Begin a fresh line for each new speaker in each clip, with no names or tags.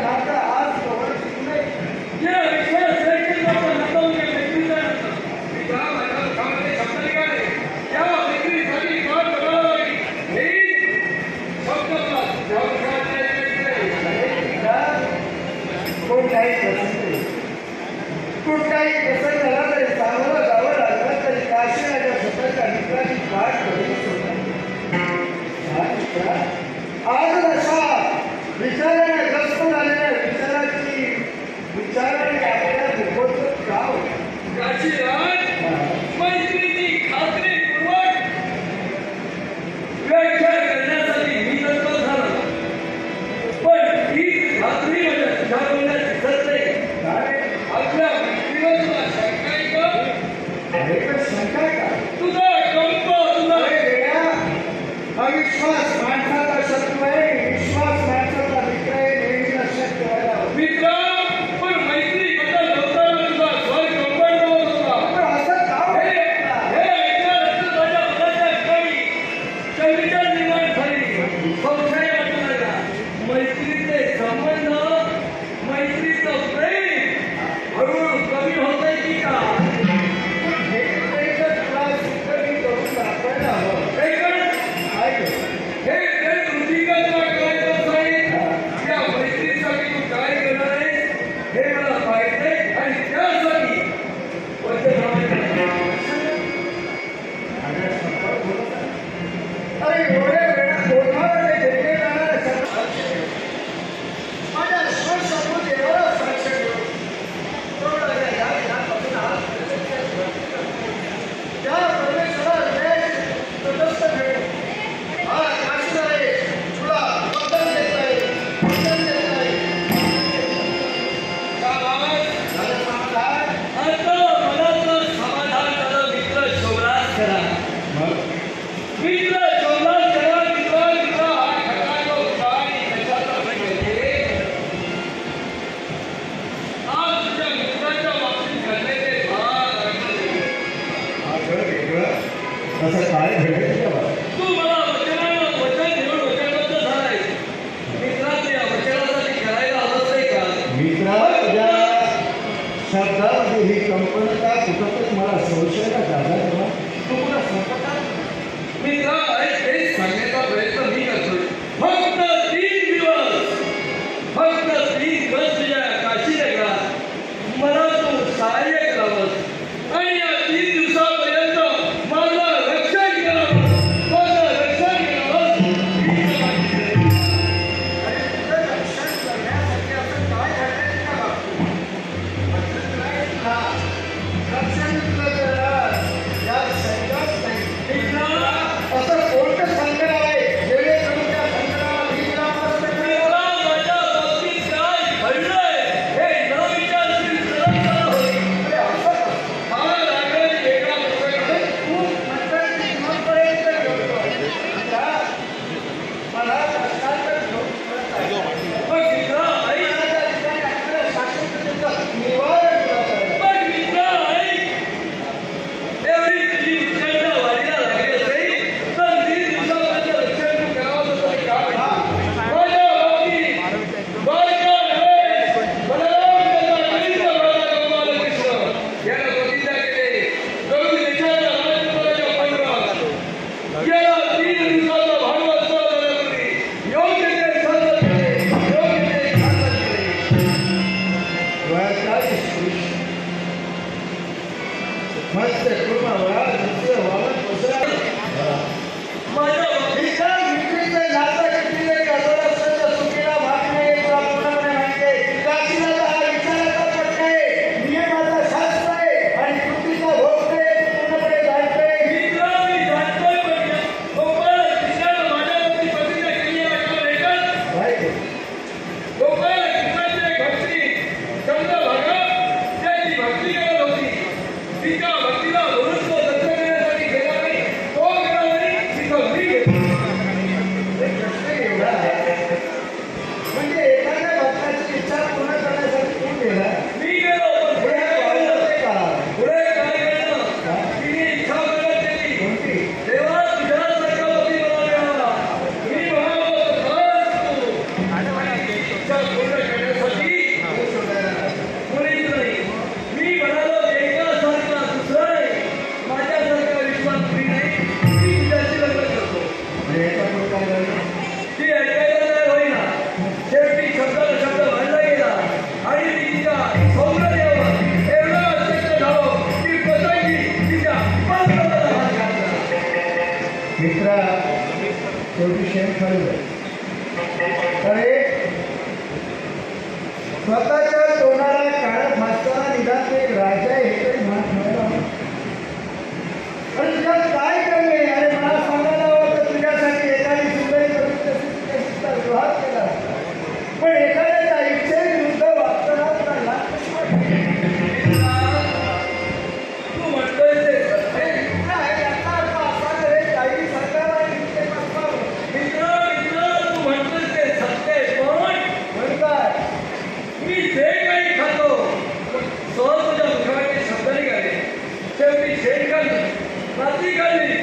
नातं आज जवळ नाही.
ये विश्वास देखील आपण हटवून व्यक्तीचा त्या मैदान कामाचे शब्द निघाले त्या व्यक्तीसाठी काम करावी हे शब्द
कुठलाही प्रसंग झाला तरी चांगलं जावं लागलं तरी काशीराजा स्वतःच्या मित्राची वाट करून आज अशा विचाराने ग्रस्त झालेल्या विचाराने आपल्याला दुखवत का
काशीराज मैत्रीची खात्रीपूर्वक व्याख्या करण्यासाठी मी तत्पर झालो पण ही खात्री ठरवण्यात दिसत नाही आपल्या मैत्रीवर तुला शंका आहे का?
अरे पण शंका आहे का?
तुझा कंप तुझा
अविश्वास माणसाचा शत्रू आहे, विश्वास माणसाचा मित्र आहे. नेहमी लक्षात ठेवायला हवं.
मित्र पण मैत्री बद्दल बोलताना तुझा स्वर कंपन होता
पण असं का
हे ऐकल्यानंतर माझ्या मनाच्या ठिकाणी चविता निर्माण झाली. संशय वाटू लागला. मैत्रीचे संबंध मैत्रीचं प्रेम हळूहळू कमी होतंय की का?
हे प्रेम तुला सुखी करून दाखवायला हवं.
हे कृतिका तुला करायचं आहे त्या मैत्रीसाठी तू काय करणार आहे हे मला माहित आहे आणि त्यासाठी
अरे एवढ्या वेळात बोलणारे घेतले जाणारे माझ्या स्पर्शातून देवाला साक्ष ठेवून त्या परमेश्वरा तटस्थ ठेवून हा काशीला आहे तुला वचन देत आहे वचन देत आहे. झालं समाधान?
आता मनाचं समाधान झालं. मित्र शोभराज करा मित्र शोभराज करा मित्र हा खटाटो होता आणि कशाचा म्हणजे आज तुझ्या मित्राच्या बाबतीत घडलेले भाग
असं काय घडेल
तू मला वचन देऊन वचनबद्ध झालाय. मित्राचे या वचनासाठी करायला हवंच नाही का?
मित्रा तुझ्या शब्दामध्ये ही कंपनता कुठंतरी मला संशयाला जागा तेव्हा तू मला स्वतः
मित्र हेच सांगण्याचा प्रयत्न मी करतोय. फक्त 3 दिवस तुझ्या काशी नगरात मला तू सहाय्य करावंस आणि या 3 दिवसापर्यंत माझं रक्षण करावं. माझं रक्षण करावं
अरे तुझं रक्षण करण्यासाठी असं काय घडलं का बाबू? रक्षण तुला शेणखाली अरे स्वतःच्या तोंडाला काळा फासताना निदान एक राजा हे तरी मान ठेवायला हवं. अरे तुझ्यात काय कमी आहे? अरे मला सांगायला हवं तर तुझ्यासाठी एखादी सुंदरी तुझ्याशी विवाह केला असता. पण एखाद्याच्या इच्छेविरुद्ध वागताना तुला लाज कशी वाटते?
तू म्हणतोय ते सत्य आहे.
नाही, याचा अर्थ असा नव्हे, काही सरकारला इच्छे नसावं.
मित्र तू म्हणतोय ते सत्य आहे. पण
म्हणतात
मी जे काही खातो सहज तुझ्या मुखामध्ये शब्द निघाले. शेवटी शेण खाल्ली, माती खाल्ली,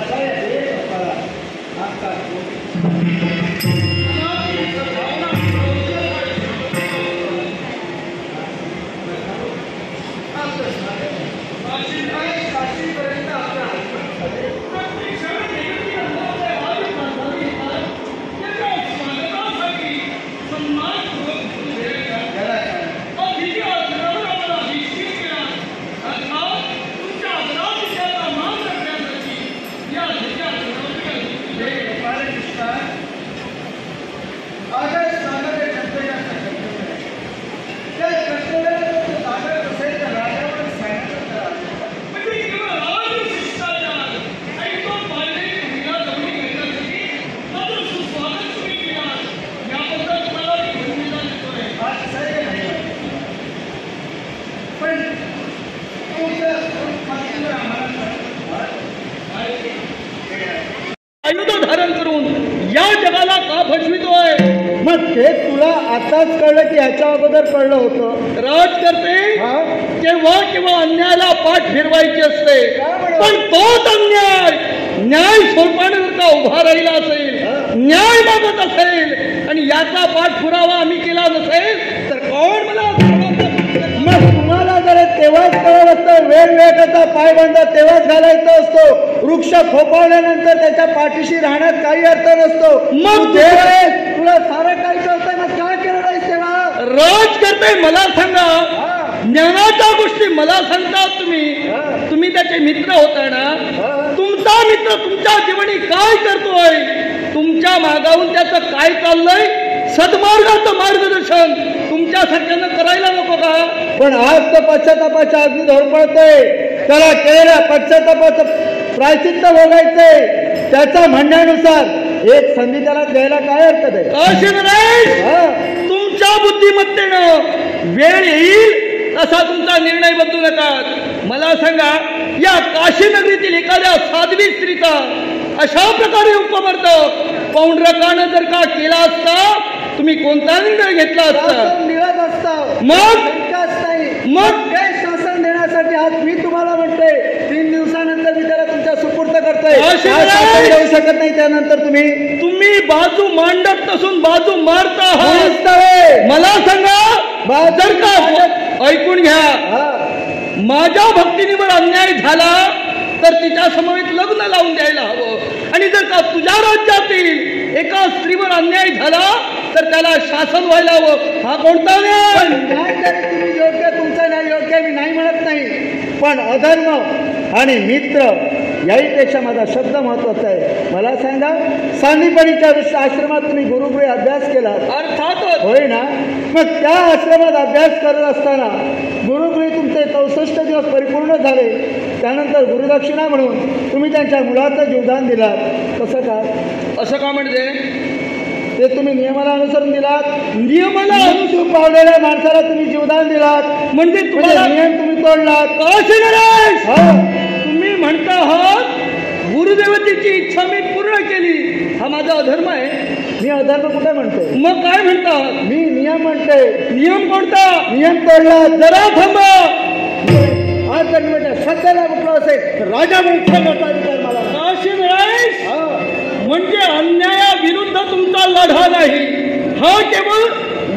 बसाय एक करा आता
आयुध धारण करून या जगाला का फसवितोय?
मग ते तुला आताच कळलं की ह्याच्या अगोदर कळलं होतं?
राजकर्ते
हा?
केव्हा केव्हा अन्यायाला पाठ फिरवायची असते,
काय म्हणतो?
पण तोच न्याय स्वरूपाने जर का उभा राहिला असेल, न्याय मागत असेल आणि याचा पाठपुरावा आम्ही केला नसेल तर कोण मला
मग तुम्हाला जर तेव्हाच कळत असतं, वेगवेगळ्याचा पायबंद तेव्हाच घालायचा असतो. वृक्ष खोपवल्यानंतर त्याच्या पाठीशी राहण्यात काही अर्थ नसतो.
मग
तुला सारं काही कळतंय, मग काय केलं नाहीस तेव्हा?
राजकर्ते मला सांगा, ज्ञानाच्या गोष्टी मला सांगतात तुम्ही त्याचे मित्र होता ना? तुमचा मित्र तुमच्या जीवनी काय करतोय, तुमच्या मागाहून त्याचं काय चाललंय, सद्मार्गाचं मार्गदर्शन तुमच्यासारख्यानं करायला नको का?
पण आज तर पश्चातापाच्या अगदी धडपडतोय. त्याला केलेल्या पश्चातापाचं प्रायचित्त भोगायचंय. त्याच्या म्हणण्यानुसार एक संधी त्याला द्यायला काय अर्थ आहे?
तुमच्या बुद्धिमत्तेनं वेळ येईल तसा तुमचा निर्णय बदलू नका. मला सांगा, या काशी नगरीतील एखाद्या साध्वी स्त्रीचा अशा प्रकारे उपमर्द पौंड्रकानं जर का केला असता, तुम्ही कोणता निर्णय घेतला असता?
मिळत असतं
मग
शासन देण्यासाठी आज मी तुम्हाला म्हणतोय, 3 दिवसानंतर मी त्याला तुमच्या सुपूर्त करतोय.
येऊ
शकत नाही त्यानंतर
तुम्ही बाजू मांडत नसून बाजू मारता आहात. मला सांगा, जर का ऐकून घ्या, माझ्या भक्तिनीवर अन्याय झाला तर तिच्या समवेत लग्न लावून द्यायला हवं, आणि जर का तुझ्या राज्यातील एका स्त्रीवर अन्याय झाला तर त्याला शासन व्हायला हवं. हा कोणता न्याय?
तुम्ही योग्य, तुमचा न्याय योग्य मी नाही म्हणत नाही, पण अधर्म आणि मित्र याहीपेक्षा माझा शब्द महत्वाचा आहे. मला सांगा, सांदीपणीच्या आश्रमात तुम्ही गुरुगृही अभ्यास केला?
अर्थातच.
होय ना? मग त्या आश्रमात अभ्यास करत असताना गुरुगृही तुमचे 64 दिवस परिपूर्ण झाले. त्यानंतर गुरुदक्षिणा म्हणून तुम्ही त्यांच्या मुलाचं जीवदान दिलात. कसं का?
असं का म्हणजे?
ते तुम्ही नियमाला अनुसरून दिलात.
नियमाला
अनुसरून पावलेल्या माणसाला तुम्ही जीवदान दिलात,
म्हणजे तुम्हाला
नियम तुम्ही तोडलात.
तुम्ही म्हणता आहात गुरुदेवतेची इच्छा मी पूर्ण केली, हा माझा अधर्म आहे?
मी अधर्म कुठे म्हणतोय?
मग काय म्हणता?
मी नियम म्हणतोय.
नियम कोणता?
नियम तोडला.
जरा थांबा.
आज जर मी सत्याला कुठला असेल तर राजा म्हणून विचार मला.
म्हणजे अन्यायाविरुद्ध तुमचा लढा नाही, हा केवळ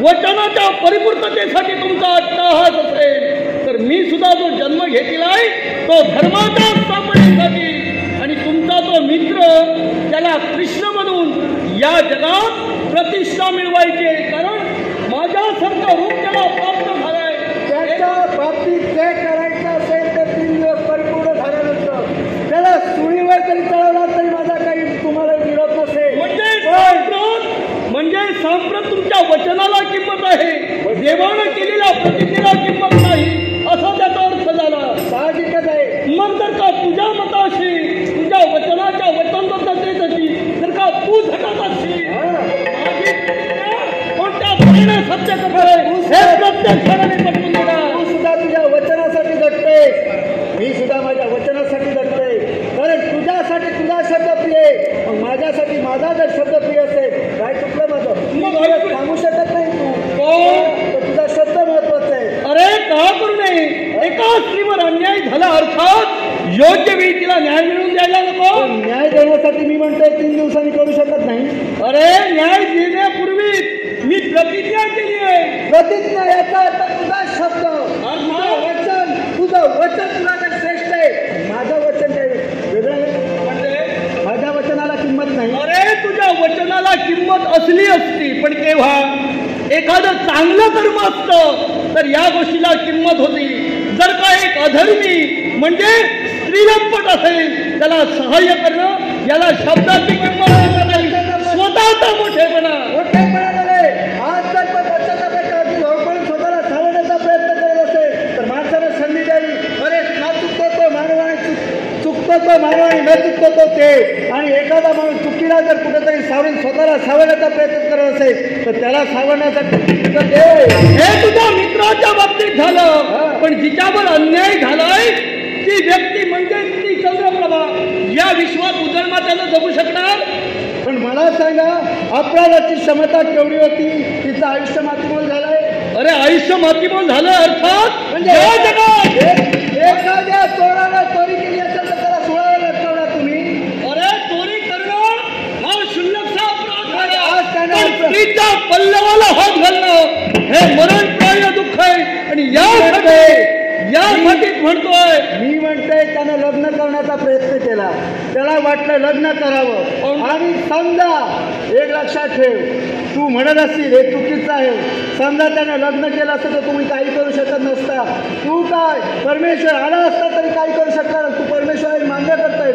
वचनाच्या परिपूर्ततेसाठी तुमचा अट्टहास असेल, तर मी सुद्धा जो जन्म घेतलाय तो धर्माच्या स्थापनेसाठी, आणि तुमचा तो मित्र त्याला कृष्ण बनवून या जगात प्रतिष्ठा मिळवायची, कारण माझ्यासारखं रूप त्याला प्राप्त झालंय.
त्याच्या बाबतीत जे करायचं असेल तर 3 दिवस परिपूर्ण झालं नसतं. त्याला सुळीवर तरी चढवला तरी माझा काही तुम्हाला विरोध नसेल.
म्हणजे सांप्रत तुमच्या वचनाला किंमत आहे, देवानं केलेल्या प्रतिज्ञेला किंमत नाही, असा त्याचा अर्थ झाला.
साहजिकच आहे.
मग जर का तुझ्या मताशी, तुझ्या वचनाच्या वचनबद्धतेसाठी जर का तू झटत असशील, कोणत्या परिणाम सत्य करतोय हे प्रत्यक्षाने पटवून देणार.
तू सुद्धा तुझ्या वचनासाठी झटते, मी सुद्धा माझ्या वचनासाठी झटते, कारण तुझ्यासाठी तुझा शब्द प्रिय, मग माझ्यासाठी माझा जर शब्द प्रिय असेल, काय चुकलं माझं? मग सांगू शकत नाही तू, तुझा शब्द महत्वाचा आहे.
अरे का करू नये? एका स्त्रीवर अन्याय झाला, अर्थात योग्य वेळी तिला न्याय मिळवून द्यायला नको.
न्याय देण्यासाठी मी म्हणतोय 3 दिवसांनी करू शकत नाही.
अरे न्याय देण्यापूर्वी मी प्रतिज्ञा केली आहे.
प्रतिज्ञा याचा अर्थ तुझा शब्द, तुझं वचन तुझ्याकडे श्रेष्ठ आहे. माझं वचन काय वेगळं आहे?
म्हणजे
माझ्या वचनाला किंमत नाही.
अरे तुझ्या वचनाला किंमत असली असती, पण केव्हा एखादं चांगलं कर्म असतं तर या गोष्टीला किंमत होती. जर का एक अधर्मी म्हणजे स्त्रीलंपट असेल त्याला सहाय्य करणं याला शब्दाची किंमत नाही, स्वतःचा मोठेपणा.
आज जर वचनापेक्षा धोरण स्वतःला सावरण्याचा प्रयत्न करत असेल तर माणसाला संधी द्यावी. अरे ना चुकतो तो मानवाने, चुकतो तो मानवाने, न चुकतो तो ते. आणि एखादा माणूस चुकीला जर कुठेतरी सावरून स्वतःला सावरण्याचा प्रयत्न करत असेल तर त्याला सावरण्यासाठी हे
तुझ्या मित्राच्या बाबतीत झालं. पण जिच्यावर अन्याय झालाय ती व्यक्ती म्हणजे ती चंद्रप्रभा या विश्वात उदरमात्यानं जगू शकणार.
पण मला सांगा अपराधाची क्षमता केवढी होती? तिचं आयुष्य मातीमोल झालंय.
अरे आयुष्य मातीमोल झालं अर्थात
म्हणजे एखाद्या चोराला चोरी केली असेल तर त्याला 16 लटकवणार तुम्ही.
अरे चोरी करणं हा क्षुल्लकचा अपराध
आज त्याने
आहे. स्त्रीच्या पल्लवाला हात घालणं हे मरणप्राय दुःख आहे. आणि यासाठी म्हणतोय
मी म्हणतोय त्यानं लग्न करण्याचा प्रयत्न केला, त्याला वाटलं लग्न करावं. आणि समजा एक लक्षात ठेव, तू म्हणत असतील हे चुकीचं आहे, समजा त्यानं लग्न केलं असतं तर तुम्ही काही करू शकत नसता. तू काय परमेश्वर आला असता तरी काही करू शकणार. तू परमेश्वर मान्य करताय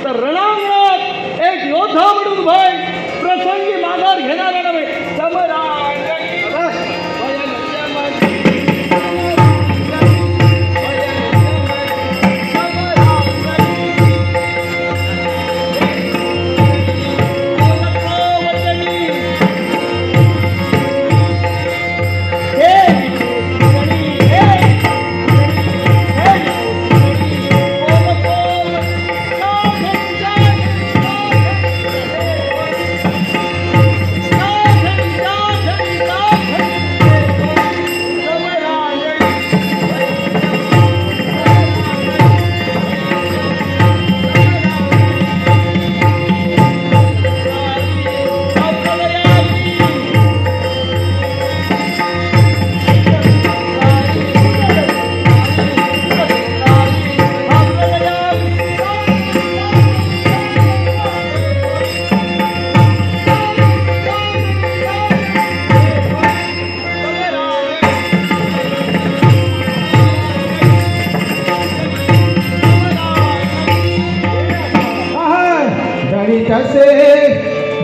तर रणांगणात एक योद्धा म्हणून भाई प्रसंगी माघार घेणारा नव्हे.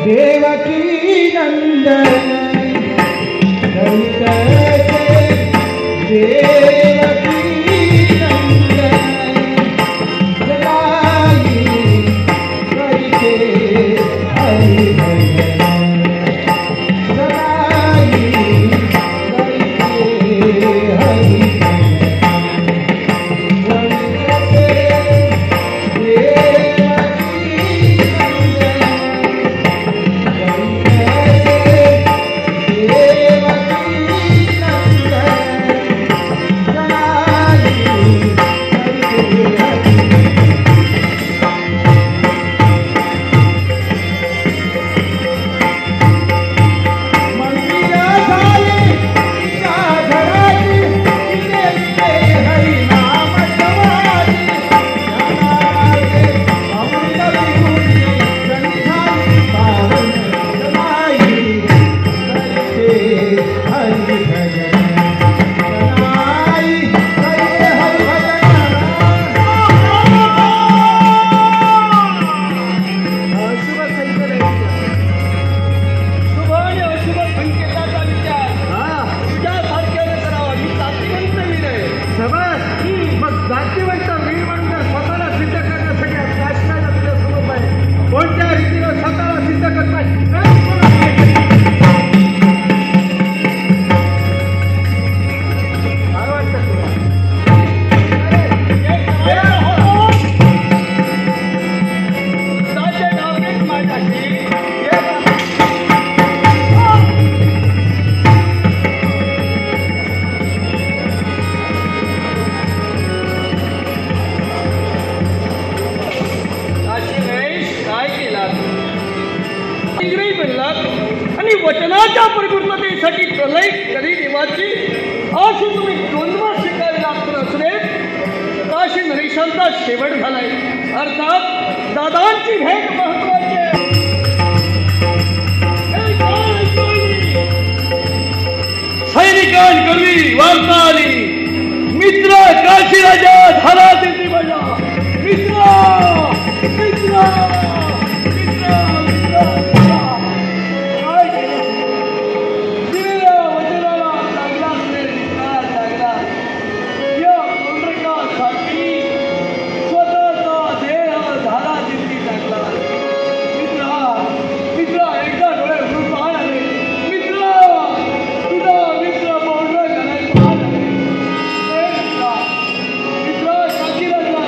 देवकी नंदन
आणि वचनाच्या परिपूर्णतेसाठी प्रलय कधी देवाची अशी तुम्ही द्वंद्व स्वीकारायला लागत असले काशी नरेशांचा शेवट झालाय. अर्थात दादांची भेट महत्वाची आहे. सैनिकांकरवी वार्ता आली, मित्र काशीराजा झाला तिथे माझा मित्र मित्र मित्र मित्र काय केलं दिलेल्या वचनाला लागला लागला या पुंडलिकासाठी स्वतःचा देह झाला तिथे लागला. मित्र एकदा डोळे उघडून पाहणारे मित्र तुझा मित्र पाहुणा घालायला पाहणारे मित्र साक्षी लागला.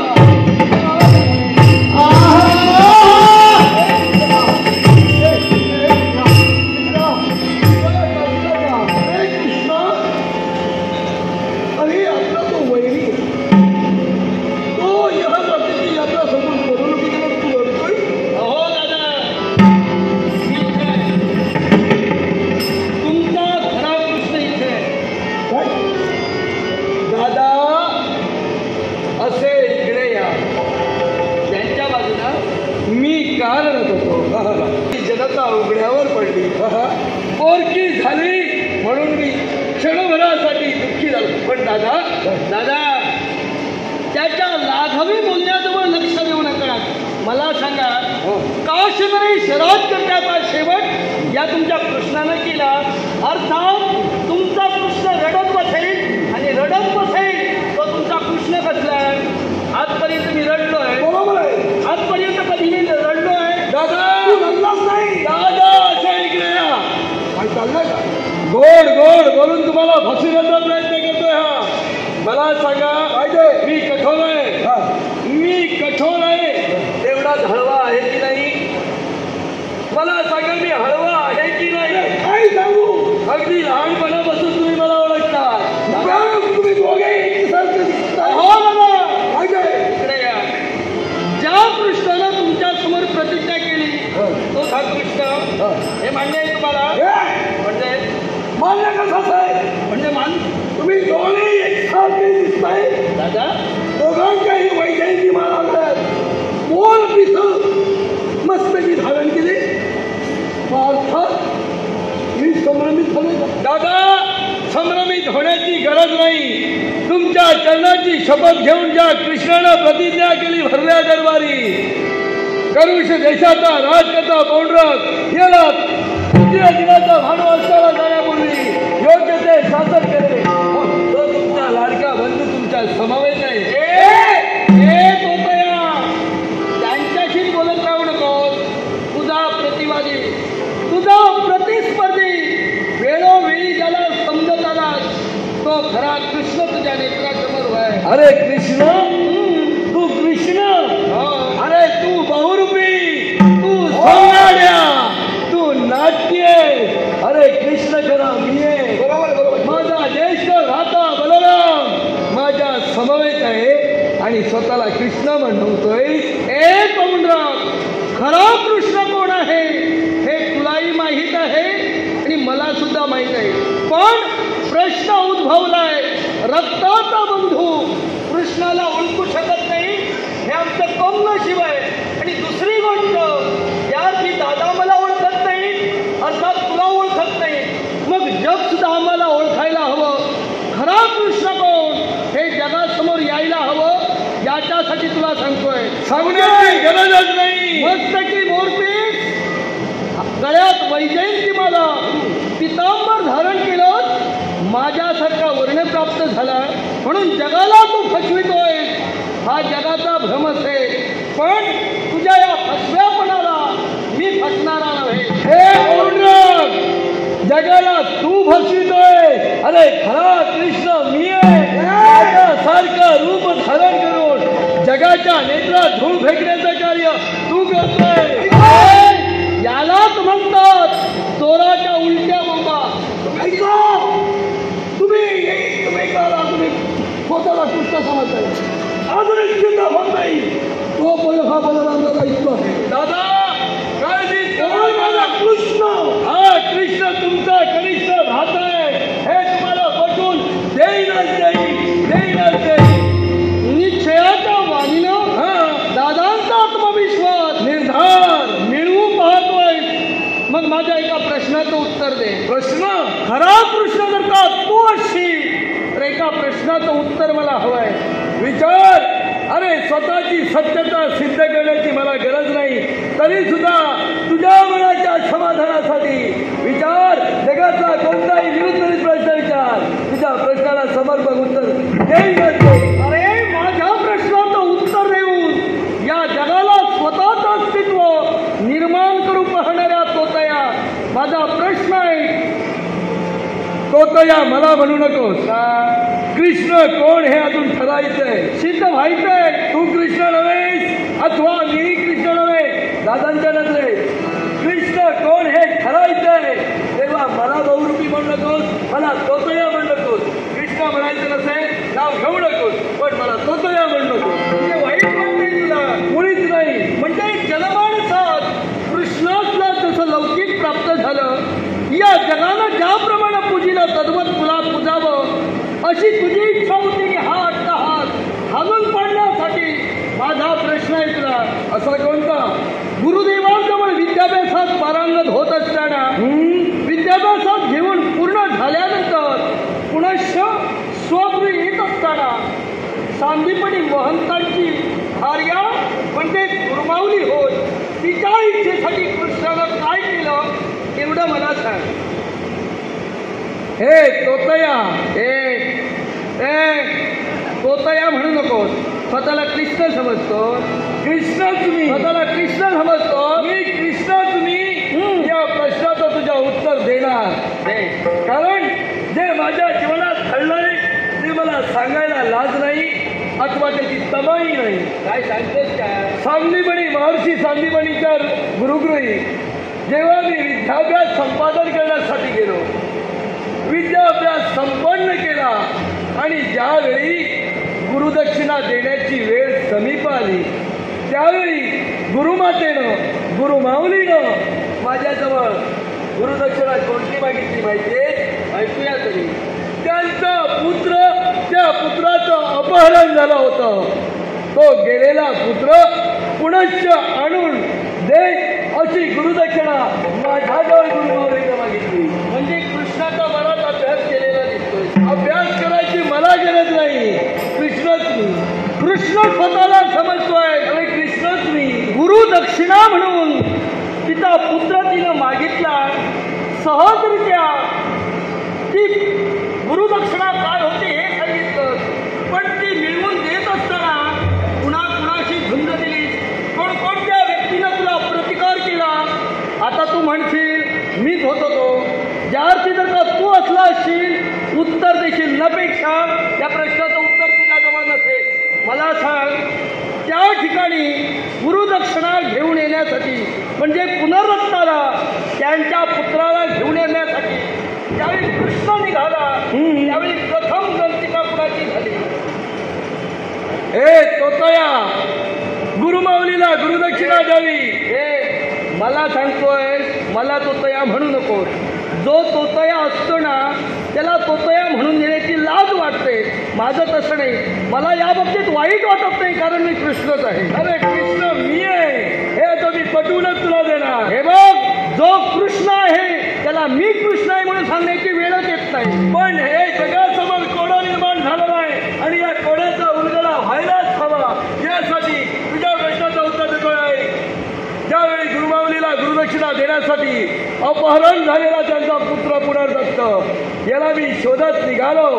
अरे आपला तो वैरी तो या जातीची यात्रा समोर करवणुकीकडे तू लढतोय. अहो दादा ठीक आहे, तुमचा खरा प्रश्न इथे आहे. दादा असे इकडे या, त्यांच्या बाजूला मी का रडत होतो. जनता उघड्यावर पडली, पोरकी झाली म्हणून मी क्षणभरासाठी दुःखी झालो. पण दादा दादा त्याच्या लाघवी बोलण्याजवळ लक्ष देऊ नका. मला सांगा काशीनरी शराब करण्याचा शेवट या तुमच्या कृष्णानं केला. अर्थात तुमचा कृष्ण रडत बसेल आणि रडत बसेल तो तुमचा कृष्ण कसला. आजपर्यंत मी रडलोय, बरोबर आहे. आजपर्यंत कधी मी रडलोय दादा, तू रडलाच नाही दादा. असं इकडे या, काय चाललंय का? गोड गोड बोलून तुम्हाला फसविण्याचा प्रयत्न करतोय. हा मला सांगा मी कठोर आहे, मी कठोर आहे तेवढा हळवा आहे की नाही. मला सांगा मी हळवा आहे की नाही. काय सांगू, अगदी लहानपणापासून तुम्ही मला ओळखता. तुम्ही दोघे इकडे या. ज्या कृष्णानं तुमच्या समोर प्रतिज्ञा केली तो हा कृष्ण हे मान्य आहे तुम्हाला. म्हणजे मान्य कसं आहे, म्हणजे मान तुम्ही दोघे एकसारखे दिसताय दादा. दोघांच्याही वैजयंती महाराज मोल पिस मस्तकी धारण केली. अर्थात मी संभ्रमित झालो दादा. संभ्रमित होण्याची गरज नाही. तुमच्या चरणाची शपथ घेऊन ज्या कृष्णानं प्रतिज्ञा केली भरल्या दरबारी करुष देशाचा राजकर्ता पौंडरक याला तृतीय दिनाचा भानुवासाला जाण्यापूर्वी योग्य ते शासन केले. तो तुमचा लाडका बंधू तुमच्या समवेत आहे. त्यांच्याशी बोलत राहू नकोस. तुझा प्रतिवादी तुझा प्रतिस्पर्धी वेळोवेळी ज्याला समजत आला तो खरा कृष्ण तुझ्या नेत्रासमोर आहे. अरे कृष्ण, तू कृष्ण, अरे तू बहुरूपी, तू सोनाड्या, तू नाट्य. अरे कृष्ण खरा मी आहे. माझा ज्येष्ठ भ्राता बलराम माझ्या समवेत आहे आणि स्वतःला कृष्ण म्हणतोय. ए पौंडरक, खरा कृष्ण कोण आहे हे तुलाही माहीत आहे आणि मला सुद्धा माहीत आहे. पण प्रश्न उद्भवलाय, रक्ताचा बंधू कृष्णाला ओळखू शकत नाही हे आमचं कम नशीब आहे. आणि दुसरी गोष्ट याची दादा मला ओळखत नाही, अर्थात तुला ओळखत नाही. मग जग सुद्धा आम्हाला ओळखायला हवं. खरा कृष्ण कोण हे जगासमोर यायला हवं. याच्यासाठी तुला सांगतोय, सांगण्याची गरजच नाही. मस्तकी मोरपीस, गळ्यात वैजयंतीमाला, पितांबर धारण केलं, माझ्यासारखा वर्ण प्राप्त झाला म्हणून जगाला तू फसवितोय. हा जगाचा भ्रमच आहे. पण तुझ्या या फसव्यापणाला मी फसणारा नव्हे. हे पौंडरक, जगाला तू फसवितोय. अरे खरा कृष्ण मी आहे. माझ्यासारखं रूप धारण करून जगाच्या नेत्रात धूळ फेकण्याचं कार्य तू करतोय. यालाच म्हणतात चोराच्या उलट्या बोंबा. तुम्ही स्वतःला कृष्ण समजताय. अजून एक चिंता होत नाही. तो हा बलरामचा इतका दादा काय माझा कृष्ण, हा कृष्ण
उत्तर दे.
प्रश्न
खरा प्रश्न जर का तू असशील तर एका प्रश्नाचं उत्तर मला हवंय.
विचार. अरे स्वतःची सत्यता सिद्ध करण्याची मला गरज नाही, तरी सुद्धा तुझ्या मनाच्या समाधानासाठी विचार. जगातला कोणताही विरुद्ध प्रश्न विचार, तुझ्या प्रश्नाला समर्पक उत्तर देईल.
अरे माझ्या प्रश्नाचं उत्तर देऊन या जगाला स्वतःचं अस्तित्व निर्माण करून पाहणाऱ्या तोतया, माझा प्रश्न आहे.
तोतया मला म्हणू नकोस. कृष्ण कोण हे अजून ठरायचंय,
सिद्ध व्हायचंय.
तू कृष्ण नव्हेस अथवा मी कृष्ण नव्हे. दादांच्या नजरे कृष्ण कोण हे ठरायचंय, तेव्हा मला बहुरूपी म्हणू नकोस, मला तोतया म्हणू नकोस. कृष्ण म्हणायचं नसेल नाव घेऊ नकोस, पण मला तोतया म्हणू नकोस.
म्हणजे वाईट वाटते तुला?
मुळीच नाही.
म्हणजे जनमानसात कृष्णाला जसं लौकिक प्राप्त झालं, या जगानं ज्याप्रमाणे पूजिलं तद्वत तुला पूजावं अशी तुझी इच्छा होती की हा अट्टहास हाणून पाडण्यासाठी माझा प्रश्न आहे तुला.
असा कोणता?
गुरुदेवांजवळ विद्याभ्यासात पारंगत होत असताना विद्याभ्यासात घेऊन पूर्ण झाल्यानंतर पुनश्च स्वगृही येत असताना सांदीपणी महंतांची भार्या म्हणजे गुरुमाऊली होत, तिच्या इच्छेसाठी कृष्णानं काय केलं एवढं मला सांग.
हे तोतया,
तोतया म्हणू नकोस. स्वतःला कृष्ण समजतो.
कृष्ण तुम्ही,
स्वतःला कृष्ण समजतो.
मी कृष्ण तुम्ही या प्रश्नाचं तुझ्या उत्तर देणार. कारण जे माझ्या जीवनात घडलंय ते मला सांगायला लाज नाही अथवा त्याची तमाई नाही.
काय सांगतेस काय?
सांदीपणी महर्षी सांदीपणीच्या गुरुगृही जेव्हा मी विद्याभ्यास संपादन करण्यासाठी गेलो, विद्याभ्यास संपन्न केला आणि ज्यावेळी गुरुदक्षिणा देण्याची वेळ समीप आली, त्यावेळी गुरुमातेनं गुरुमाऊलीनं माझ्याजवळ गुरुदक्षिणा कोणती मागितली माहिती आहे?
ऐकूया तरी.
त्यांचा पुत्र, त्या पुत्राचं अपहरण झालं होतं. तो गेलेला पुत्र पुनश्च आणून दे अशी गुरुदक्षिणा माझ्याजवळ गुरुमाऊलीनं मागितली.
म्हणजे कृष्णाचा बराच अभ्यास केलेला दिसतोय.
अभ्यास करायची मला गरज नाही. कृष्णच मी.
कृष्ण स्वतःला समजतोय.
अरे कृष्णच मी.
गुरु दक्षिणा म्हणून तिचा पुत्र तिनं मागितला. सहजरित्या ती गुरुदक्षिणा काय होती हे सांगितलं, पण ती मिळवून देत असताना पुन्हा कुणाशी धुंद दिली. कोणकोणत्या व्यक्तीनं तुला प्रतिकार केला? आता तू म्हणशील मीच होतो तो. ज्या अर्थी जर का तू असला असशील उत्तर देशील नपेक्षा या प्रश्नाचं उत्तर तुझ्याजवळ नसेल. मला सांग, त्या ठिकाणी गुरुदक्षिणा घेऊन येण्यासाठी म्हणजे पुनर्रत्नाला त्यांच्या पुत्राला घेऊन येण्यासाठी ज्यावेळी कृष्ण निघाला त्यावेळी प्रथम ग्रंथिका कुणाची झाली?
हे तोतया, गुरुमाऊलीला गुरुदक्षिणा द्यावी.
हे मला सांगतोय, मला तोतया म्हणू नको. जो तोतया असतो ना त्याला तोतया म्हणून देण्याची लाज वाटते. माझं तसं नाही. मला या बाबतीत वाईट वाटत नाही, कारण मी कृष्णच आहे.
अरे कृष्ण मी आहे हे आता मी पटवूनच तुला देणार.
हे बघ, जो कृष्ण आहे त्याला मी कृष्ण आहे म्हणून सांगण्याची वेळच येत नाही.
पण हे जगासमोर कोडा निर्माण झालेला आहे आणि या कोड्याचा उलगडा व्हायलाच हवा. यासाठी तुझ्या प्रश्नाचं उत्तर देतोय. ज्यावेळी गुरुमाऊलीला गुरुदक्षिणा देण्यासाठी अपहरण झालेला त्यांचा पुत्र पुनर्दत्त याला मी शोधत निघालो,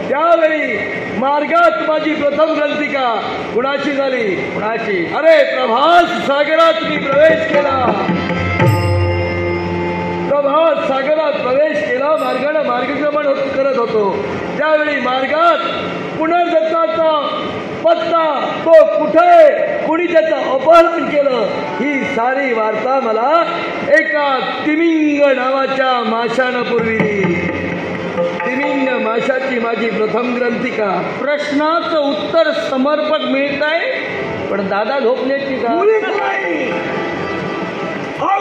त्यावेळी मार्गात माझी प्रथम ग्रंथिका कुणाशी झाली?
कुणाशी?
अरे प्रभास सागरात मी प्रवेश केला. प्रभास सागरात प्रवेश केला. मार्गाने मार्गक्रमण करत होतो. त्यावेळी मार्गात पुनर्दत्ताचा पत्ता, तो कुठे, कुणी त्याचं अपहरण केलं, ही सारी वार्ता मला एका तिमिंग नावाच्या माशानं पुरविली. तिमिंग माशाची माझी प्रथम ग्रंथिका.
प्रश्नाचं उत्तर समर्पक मिळत आहे, पण दादा झोपण्याची का?
मुलीच नाही.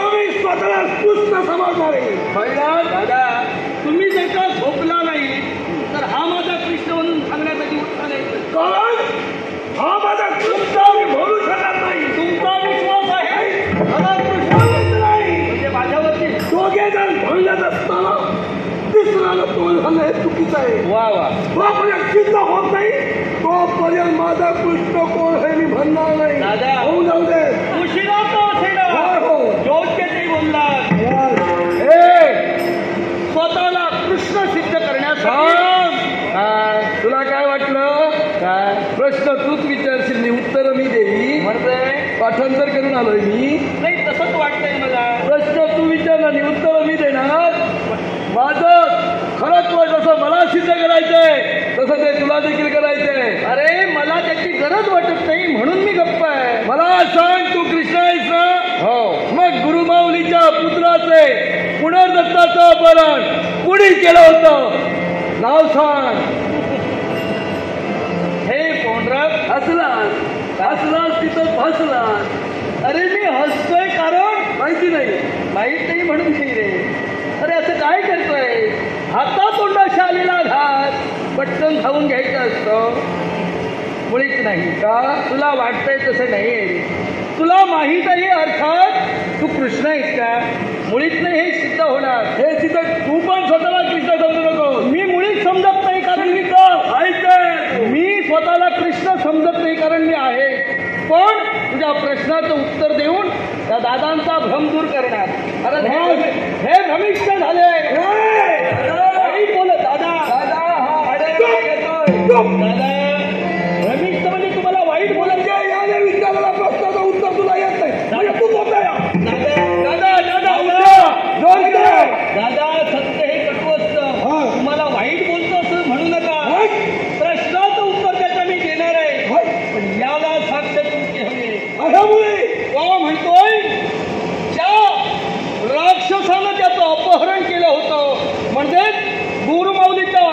मी स्वतःला पुस्त समजणार आहे.
दादा, तुम्ही जर का झोपला नाही तर हा माझा कृष्ण म्हणून सांगण्यासाठी उत्तर आहे.
कारण हा माझा कृष्ण मी बोलू शकत नाही.
तुमचा विश्वास आहे मला कृष्ण नाही म्हणजे माझ्यावरती
दोघे जण बोलत असताना
झालं हे चुकीचं आहे.
वा वा.
जोपर्यंत सिद्ध होत नाही तोपर्यंत माझा कृष्ण कोण हे मी म्हणणार नाही.
दादा.
होऊ जाऊ दे.
उशिरा तो असेल
हो.
योग्य ते बोललात. स्वतःला कृष्ण सिद्ध करण्यासाठी
तुला काय वाटलं?
काय
प्रश्न तूच विचारशील मी उत्तर मी देई.
म्हणतोय
पाठांतर करून आलोय मी.
नाही तसंच वाटतंय मला.
प्रश्न तू विचारला आणि उत्तर मी देणार. माझं खरंच जसं मला सिद्ध करायचंय तसं ते तुला देखील करायचंय.
अरे मला त्याची गरज वाटत नाही म्हणून मी गप्प आहे.
मला सांग तू कृष्ण आहेस ना?
हो.
मग गुरुमाऊलीच्या पुत्राचे पुनर्दत्ताचं अपहरण कुणी केलं होतं? नाव सांग.
हे पोंडरक
हसलास तिथं फसलास.
अरे मी हसतोय कारण
माहिती नाही.
माहीत नाही म्हणून नाही रे. अरे असं काय करतोय? हातातोंडाशी आलेला घात पटकन खाऊन घ्यायचं असतं. मुळीच नाही का? तुला वाटतंय तसं नाही आहे. तुला माहीत आहे अर्थात तू कृष्ण आहेस का? मुळीच नाही हे सिद्ध होणार.
हे सिद्ध तू पण स्वतःला कृष्ण समजू नको.
मी मुळीच समजत नाही कारण मी मी स्वतःला कृष्ण समजत नाही कारण मी आहे. पण तुझ्या प्रश्नाचं उत्तर देऊन त्या दादांचा भ्रम दूर करणार. अरे हे भ्रमिष्ठ झाले. बोल दादा. दादा भ्रमिष्ठ म्हणजे तुम्हाला वाईट बोलायचे.
या विचाराला प्रश्नाचं उत्तर तुला येत नाही. म्हणजे तू बोलतोय.
दादा सत्य हे कटू असतं. तुम्हाला वाईट बोलतो असं म्हणू नका. प्रश्नाचं उत्तर त्याचं मी देणार आहे. पण याला साक्ष तुमची हवी. म्हणतोय ज्या राक्षसानं त्याचं अपहरण केलं होतं म्हणजे गुरुमाऊलीचा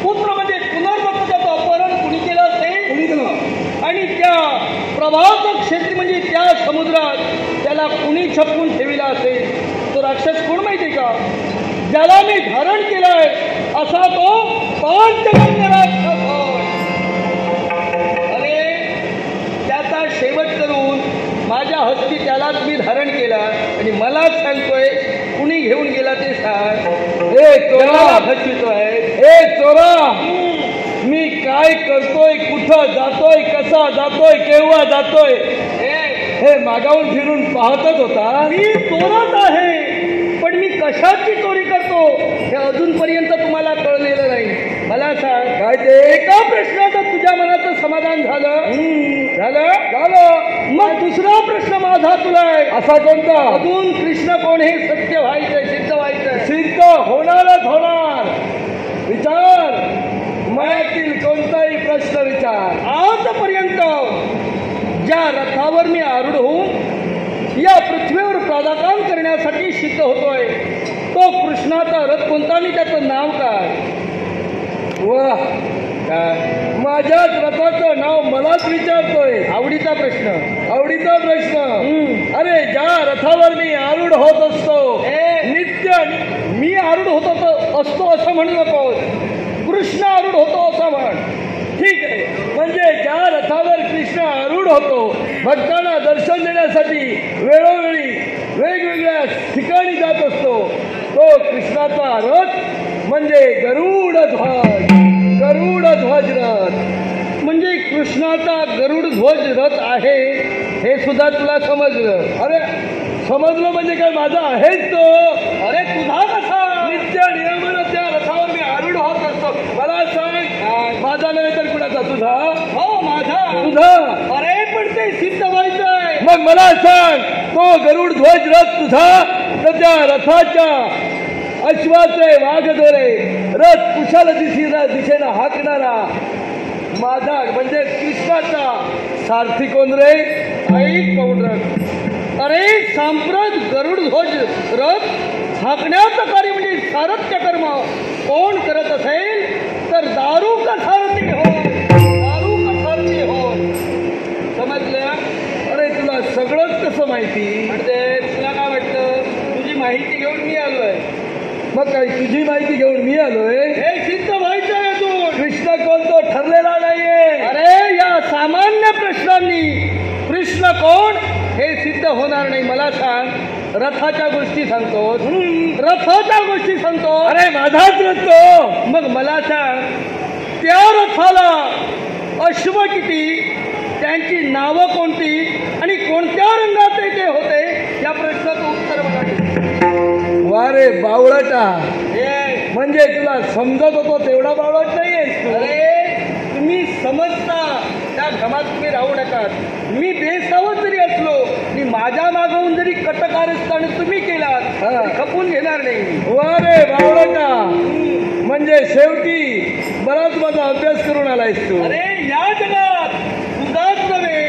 पुत्र म्हणजे पुनर्दत्त त्याचं अपहरण कुणी केलं असेल आणि त्या प्रभात क्षेत्री म्हणजे त्या समुद्रात त्याला कुणी छपवून ठेविला असेल. तो राक्षस कोण माहिती का? ज्याला मी धारण केलाय असा तो पांचजन्य राक्षस होय. अरे त्याचा शेवट करून माझ्या हस्ती त्यालाच मी धारण केला आणि मलाच सांगतोय कुणी घेऊन गेला ते सांग.
हे चोरा
फसवितोय.
हे चोरा मी काय करतोय, कुठं जातोय, कसा जातोय, केव्हा जातोय हे मागावून फिरून पाहतच होता.
मी चोरत आहे पण मी कशाची चोरी करतो हे अजूनपर्यंत तुम्हाला कळलेलं नाही. मला सांग
काय ते?
एका प्रश्नाचं तुझ्या मनाचं समाधान झालं?
झालं.
मग दुसरा प्रश्न माझा तुला आहे.
असा कोणता?
अजून कृष्ण कोण हे सत्य व्हायचंय, सिद्ध व्हायचंय.
सिद्ध होणारच होणार. विचार. मनातील कोणताही प्रश्न विचार.
आजपर्यंत ज्या रथावर मी आरूढ होऊन या पृथ्वीवर प्रादाकाम करण्यासाठी सिद्ध होतोय तो कृष्णाचा रथ कोणता आणि त्याचं नाव काय?
वाह, माझ्याच रथाचं नाव मलाच विचारतोय.
आवडीचा प्रश्न.
आवडीचा प्रश्न. अरे ज्या रथावर मी आरूढ होत असतो नित्य.
मी आरूढ होतो असतो असं म्हणू नको. कृष्ण आरूढ होतो असं म्हण.
ठीक आहे. म्हणजे ज्या रथावर कृष्ण आरूढ होतो भक्तांना दर्शन देण्यासाठी वेळोवेळी वेगवेगळ्या ठिकाणी जात असतो तो कृष्णाचा रथ म्हणजे गरुड ध्वज. गरुड ध्वज रथ
म्हणजे कृष्णाचा गरुड ध्वज रथ आहे हे सुद्धा तुला समजलं?
अरे समजलं म्हणजे काय माझा आहेच तो.
अरे तुझा कसा?
नित्य नियमानं त्या रथावर मी आरूढ होत असतो. मला सांग माझा नाही तर कुणाचा? तुझा.
हो माझा.
तुझा.
अरे पण ते सिद्ध व्हायचंय.
मग मला सांग तो गरुड ध्वज रथ तुझा तर त्या रथाच्या अश्वाचे वाघदोरे रथ कुशाल दिशेनं हाकणारा माझा म्हणजे कृष्णाचा सारथी कोण रे?
ऐक पौंडरक. अरे सांप्रत गरुड ध्वज रथ हाकण्याचं कार्य म्हणजे सारथ्य कर्म कोण करत असेल तर दारू का सारथी हो. दारू का सारथी हो. समजलं?
अरे तुला सगळंच कसं माहिती?
म्हणजे तुला काय वाटतं? तुझी माहिती घेऊन मी आलोय.
मग काय तुझी माहिती घेऊन मी आलोय?
हे सिद्ध व्हायचंय तू.
कृष्ण कोण तो ठरलेला नाहीये.
अरे या सामान्य प्रश्नांनी कृष्ण कोण हे सिद्ध होणार नाही. मला सांग रथाच्या गोष्टी सांगतो, रथाच्या गोष्टी सांगतो.
अरे माझाच रथ तो.
मग मला सांग, त्या रथाला अश्व किती, त्यांची नावं कोणती आणि कोणत्या रंगाचे ते होते, या प्रश्नाचं उत्तर मला दे.
वारे बावळटा,
हे
म्हणजे तुला समजत होतो तेवढा बावळट नाहीयेस तू.
अरे तुम्ही समजता त्या भ्रमात तुम्ही राहू नका. मी बेसावत जरी असलो आणि माझ्या मागवून जरी कटकारस्थान तुम्ही केलात तरी खपून घेणार नाही.
वारे बावळटा, म्हणजे शेवटी बराच माझा अभ्यास करून आलायस तू.
अरे या जगात तुझाच नव्हे,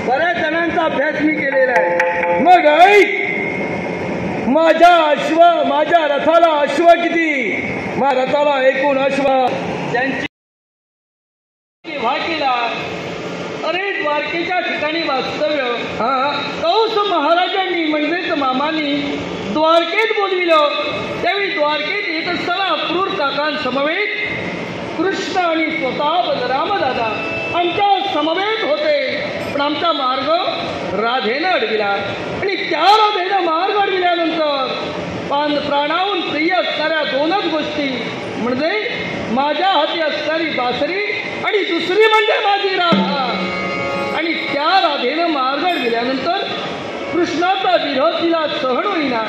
बऱ्याच जणांचा अभ्यास मी केलेला आहे.
मग ऐक, माझ्या रथाला अश्व किती, माझ्या रथाला एकूण अश्व
त्यांची केव्हा केला. अरे द्वारकेच्या ठिकाणी वास्तव्य कौस महाराजांनी म्हणजेच मामानी द्वारकेत बोलविलं. त्यावेळी द्वारकेत येत असताना क्रूर काकांसमवेत कृष्ण आणि स्वतः बलराम दादा आमच्या समवेत होते. पण आमचा मार्ग राधेनं अडविला आणि त्या राधेनं मार्ग अडविल्यानंतर प्राणाहून प्रिय असणाऱ्या दोनच गोष्टी म्हणजे माझ्या हाती असणारी बासरी आणि दुसरी म्हणजे माझी राधा. आणि त्या राधेनं मार्ग अडविल्यानंतर कृष्णाचा विरोध तिला सहन होईना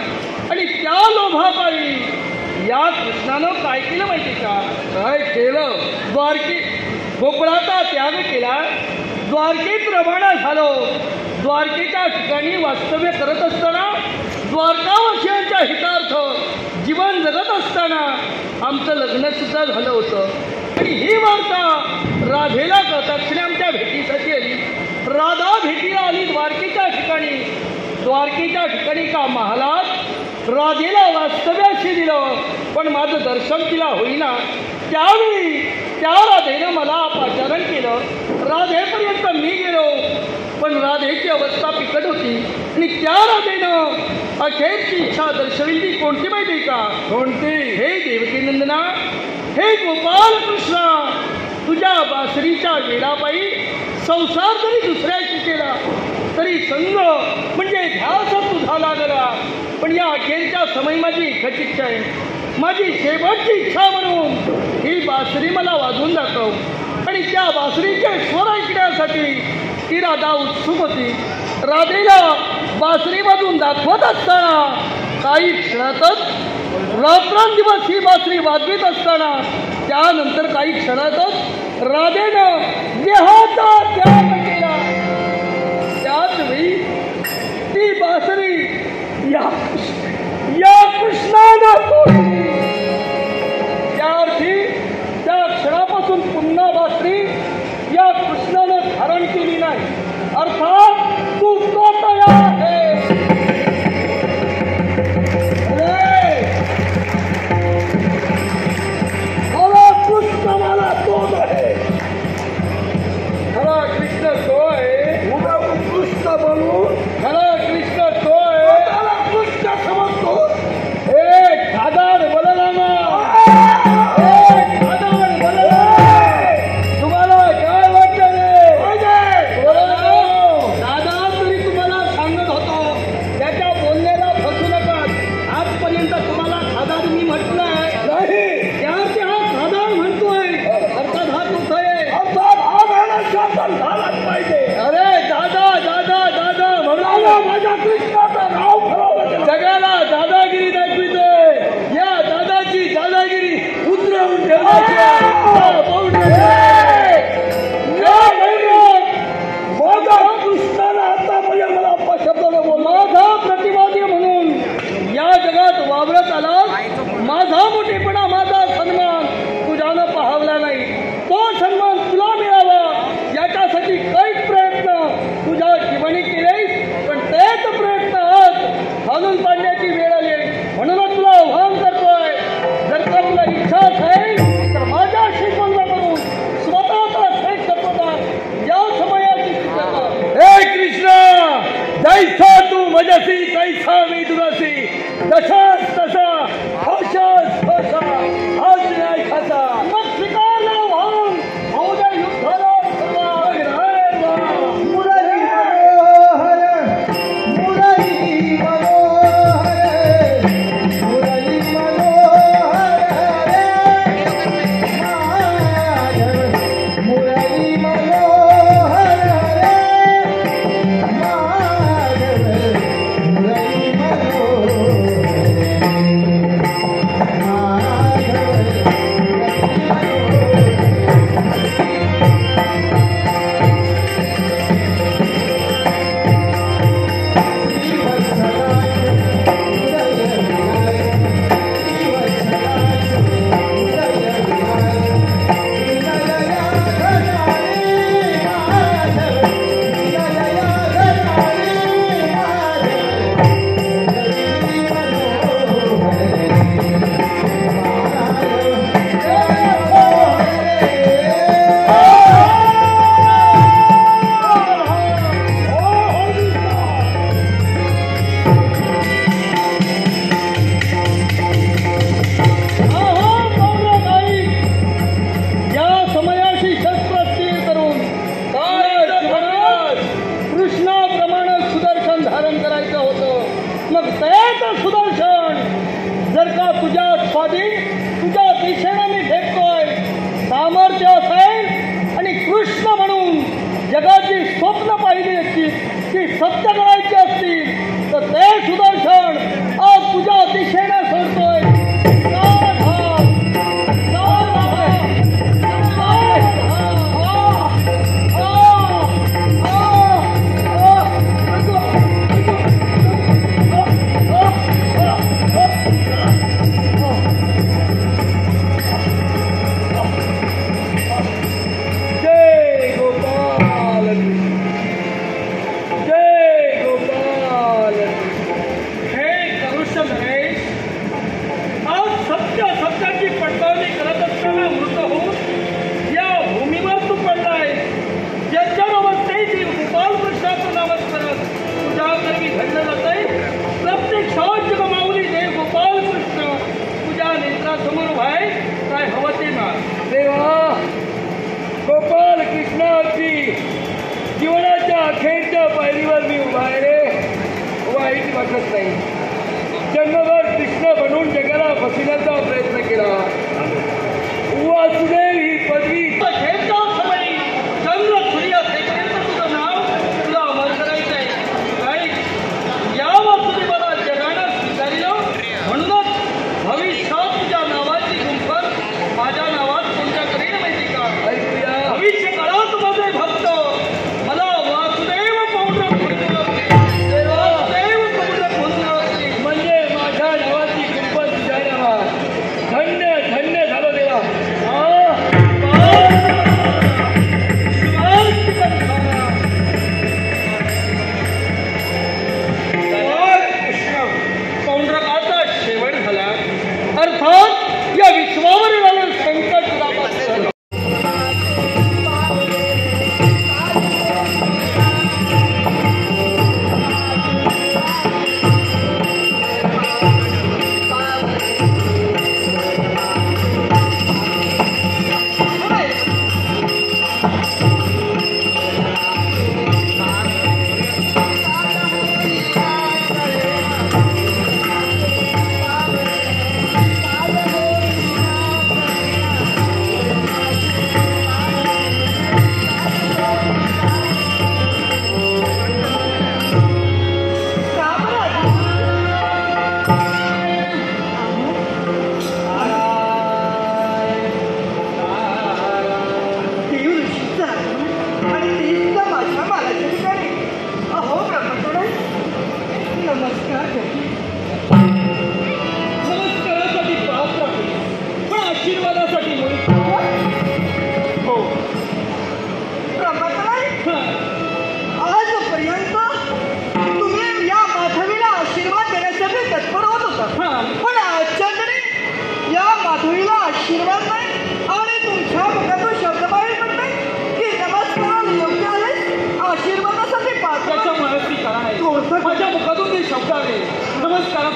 आणि त्या लोभापायी या कृष्णानं काय केलं माहिती का.
काय केलं.
गोकुळाचा त्याग केला, द्वारकेत रवाना झालो. द्वारकेच्या ठिकाणी वास्तव्य करत असताना, द्वारकावासियांच्या हितार्थ जीवन जगत असताना आमचं लग्न सुद्धा झालं होतं. आणि ही वार्ता राधेला कळताक्षणी आमच्या भेटीसाठी आली. राधा भेटीला आली द्वारकेच्या ठिकाणी. द्वारकेच्या ठिकाणी का महालात राधेला वास्तव्याशी दिलं, पण माझं दर्शन तिला होईना. त्यावेळी त्या राधेनं मला पाचारण केलं. राधेपर्यंत मी गेलो, पण राधेची अवस्था बिकट होती. आणि त्या राधेनं अखेरची इच्छा दर्शविली कोणती माहिती का.
कोणती.
हे देवकी नंदना, हे गोपाल कृष्णा, तुझ्या बासरीच्या वेडापायी संसार जरी दुसऱ्याशी केला तरी संग म्हणजे ध्यास तुझा लागला. पण या अखेरच्या समय माझी एकच इच्छा आहे, माझी शेवटची इच्छा म्हणून ही बासरी मला वाजवून दाखव. आणि त्या बासरीचे स्वर ऐकण्यासाठी ती राधा उत्सुक होती. राधेला बासरी वाजवून दाखवत असताना काही क्षणातच रात्रंदिवस ही बासरी वाजवीत असताना त्यानंतर काही क्षणातच राधेनं देहाचा त्याग केला. त्याच वेळी ती बासरी या कृष्णानं तोडली. त्या अर्थी त्या क्षणापासून पुन्हा बासरी या कृष्णानं धारण केली नाही. अर्थात तू तोटया आहे. खरा कृष्ण मला तोच आहे. खरा कृष्ण तो आहे. उद्या कृष्ण बनवून खरा कृष्ण तो आहे. कृष्ण समजतो. एक खादाड बलरामा, एक खादाड बलरामा, तुम्हाला काय वाटतं रे. दादा तरी तुम्हाला सांगत होतो त्याच्या बोलण्याला फसू नका. आजपर्यंत तुम्हाला खादाड मी म्हटलंय नाही, त्यावरती हा खादाड म्हणतोय. अर्थात हा तोच आहे. झालाच पाहिजे. अरे दादा दादा दादा म्हणून माझ्या कृष्णाचं नाव खराब जगाला दादागिरी दाखवितोय. या दादाची दादागिरी उतरवून ठेवायची. माझा कृष्णाला आतापर्यंत मला अपशब्दाने बोल. माझा प्रतिवादी म्हणून या जगात वावरत आला. माझा मोठेपणा, माझा सन्मान तुझ्यानं पाहावला नाही. तो सन्मान तुला मिळावा याच्यासाठी कैक प्रयत्न तुझ्या जीवनी केले, पण तेच प्रयत्न आज घालून पाडण्याची वेळ आली. म्हणूनच तुला आव्हान करतोय, जर का तुला इच्छा आहे तर माझ्याशी बोलणं करून स्वतःचा श्रेष्ठत्वता या समयाची सिद्धता.
हे कृष्ण, जैसा तू मजसी तैसा मी दुरासी, जशास तसा हर्षास हर्षा हाच न्याय खासा.
मग स्वीकारलं आव्हान. होऊ दे युद्धाला सुरुवात. जय मा.
मुरली मनोहर, मुरली मनोहर.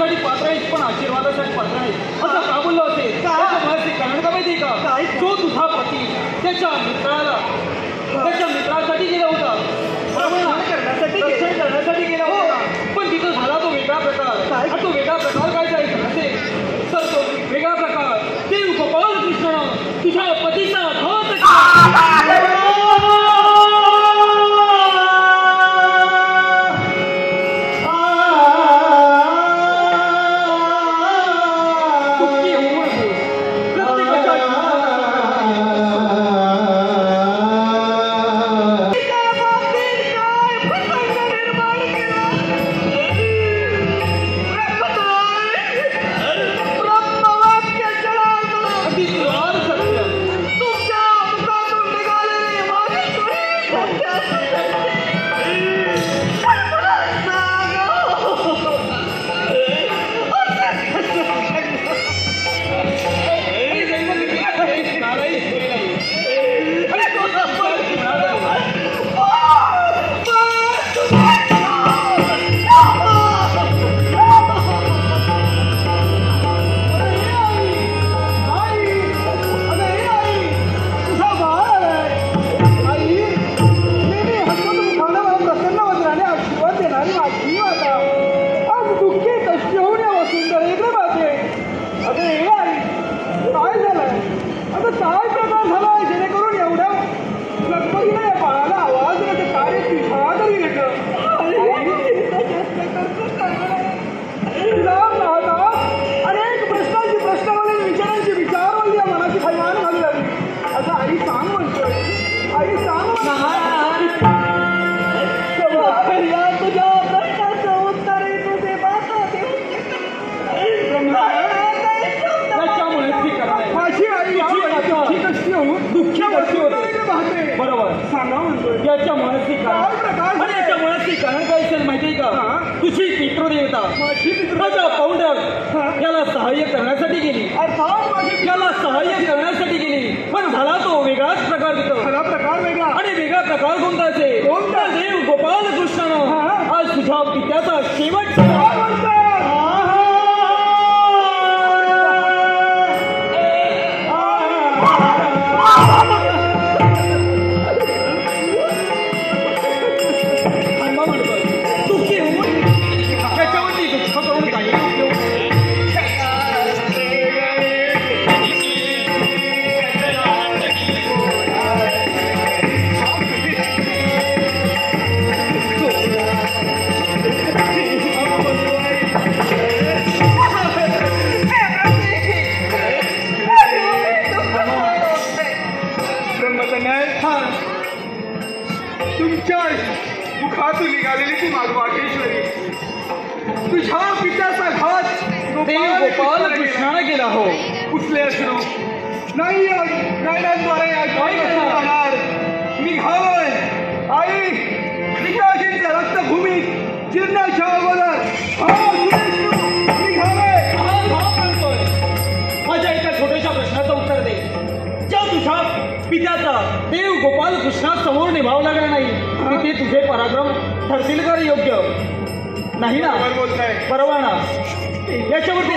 धनासाठी पात्र आहेस पण आशीर्वादासाठी पात्र आहेस असं का बोललं असेल? त्याचं महत्त्व कारण का माहिती का? जो तुझा पती त्याच्या मित्रासाठी गेला होता, रक्षण करण्यासाठी गेला होता, पण तिथं झाला तो वेगळा प्रकार. आणि तो वेगळा प्रकार काय जायचा असेल तर तो वेगळा प्रकार देव गोपाल कृष्णानं तुझ्या पतीचा घात केला. बरोबर सांगा म्हणतो याच्या मानसिक कारण काय असेल माहिती का? तुझी पितृदेवता माझ्या पाऊंडर याला सहाय्य करण्यासाठी गेली, याला सहाय्य करण्यासाठी गेली, पण झाला तो वेगळाच प्रकार तिथं. प्रकार वेगळा आणि वेगळा प्रकार कोणता असेल? देव गोपाल कृष्णानं आज तुझ्या पित्याचा शेवट
तुमच्या मुखातून निघालेली ती मागवाटेश्वरी तुझ्या पित्याचा घात
गोपाल कृष्णाने केला. हो
कुठले अश्रू नाही नयनाद्वारे निघावय आई पिताजींच्या रक्तभूमीत जीर्णाच्या अगोदर
माझ्या एका छोट्याशा प्रश्नाचं उत्तर दे. ज्या तुझ्या पित्याचा देव गोपाल कृष्णा समोर निभाव लागला नाही की ते तुझे पराक्रम ठरतील का योग्य नाही ना?
बोलताय
बरोबर ना? याच्यावरती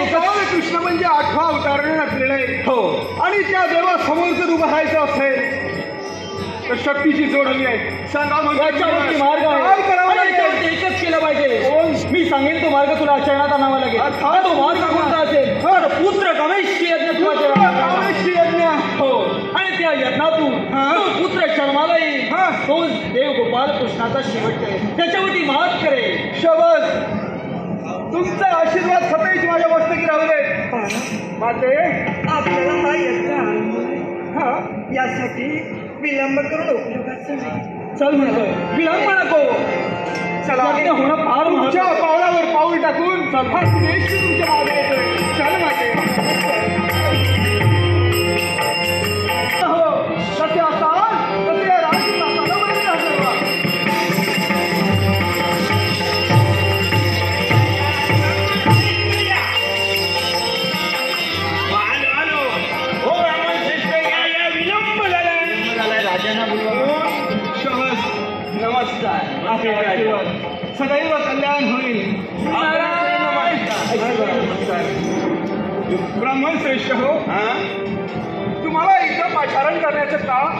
कृष्ण म्हणजे 8वा अवताराने नसलेला आहे.
हो
आणि त्या देवासमोर जर उभं राहायचं असेल तर शक्तीची जोड हवी आहे. सांगा
याच्यावरती मार्ग आहे, एकच केलं पाहिजे. मी सांगेन तो मार्ग तुला आचरणात आणावा लागेल. तो मार्ग कोणता असेल तर पुत्र गणेशची यज्ञ यज्ञ. हो आणि त्या यज्ञातून तो पुत्र जन्माला येईल, तो देव गोपाल कृष्णाचा शेवट करेल, त्याच्यावरती मात करेल.
शबस तुमचा आशीर्वाद सदैव माझ्या मस्तकी राहू दे. माते
आपल्याला हा यज्ञ यासाठी विलंब करून उपयोगाचं नाही.
चल म्हणतोय विलंब नको.
चला
होणं फार
तुमच्या पावलावर पाऊल टाकून हा देश तुमच्या मागे येतोय. चल माते हो कसे असाल तसे
नमस्कार.
सदैव कल्याण होईल. ब्राह्मण श्रेष्ठ हो,
हा
तुम्हाला इथं पाचारण करण्याचं काम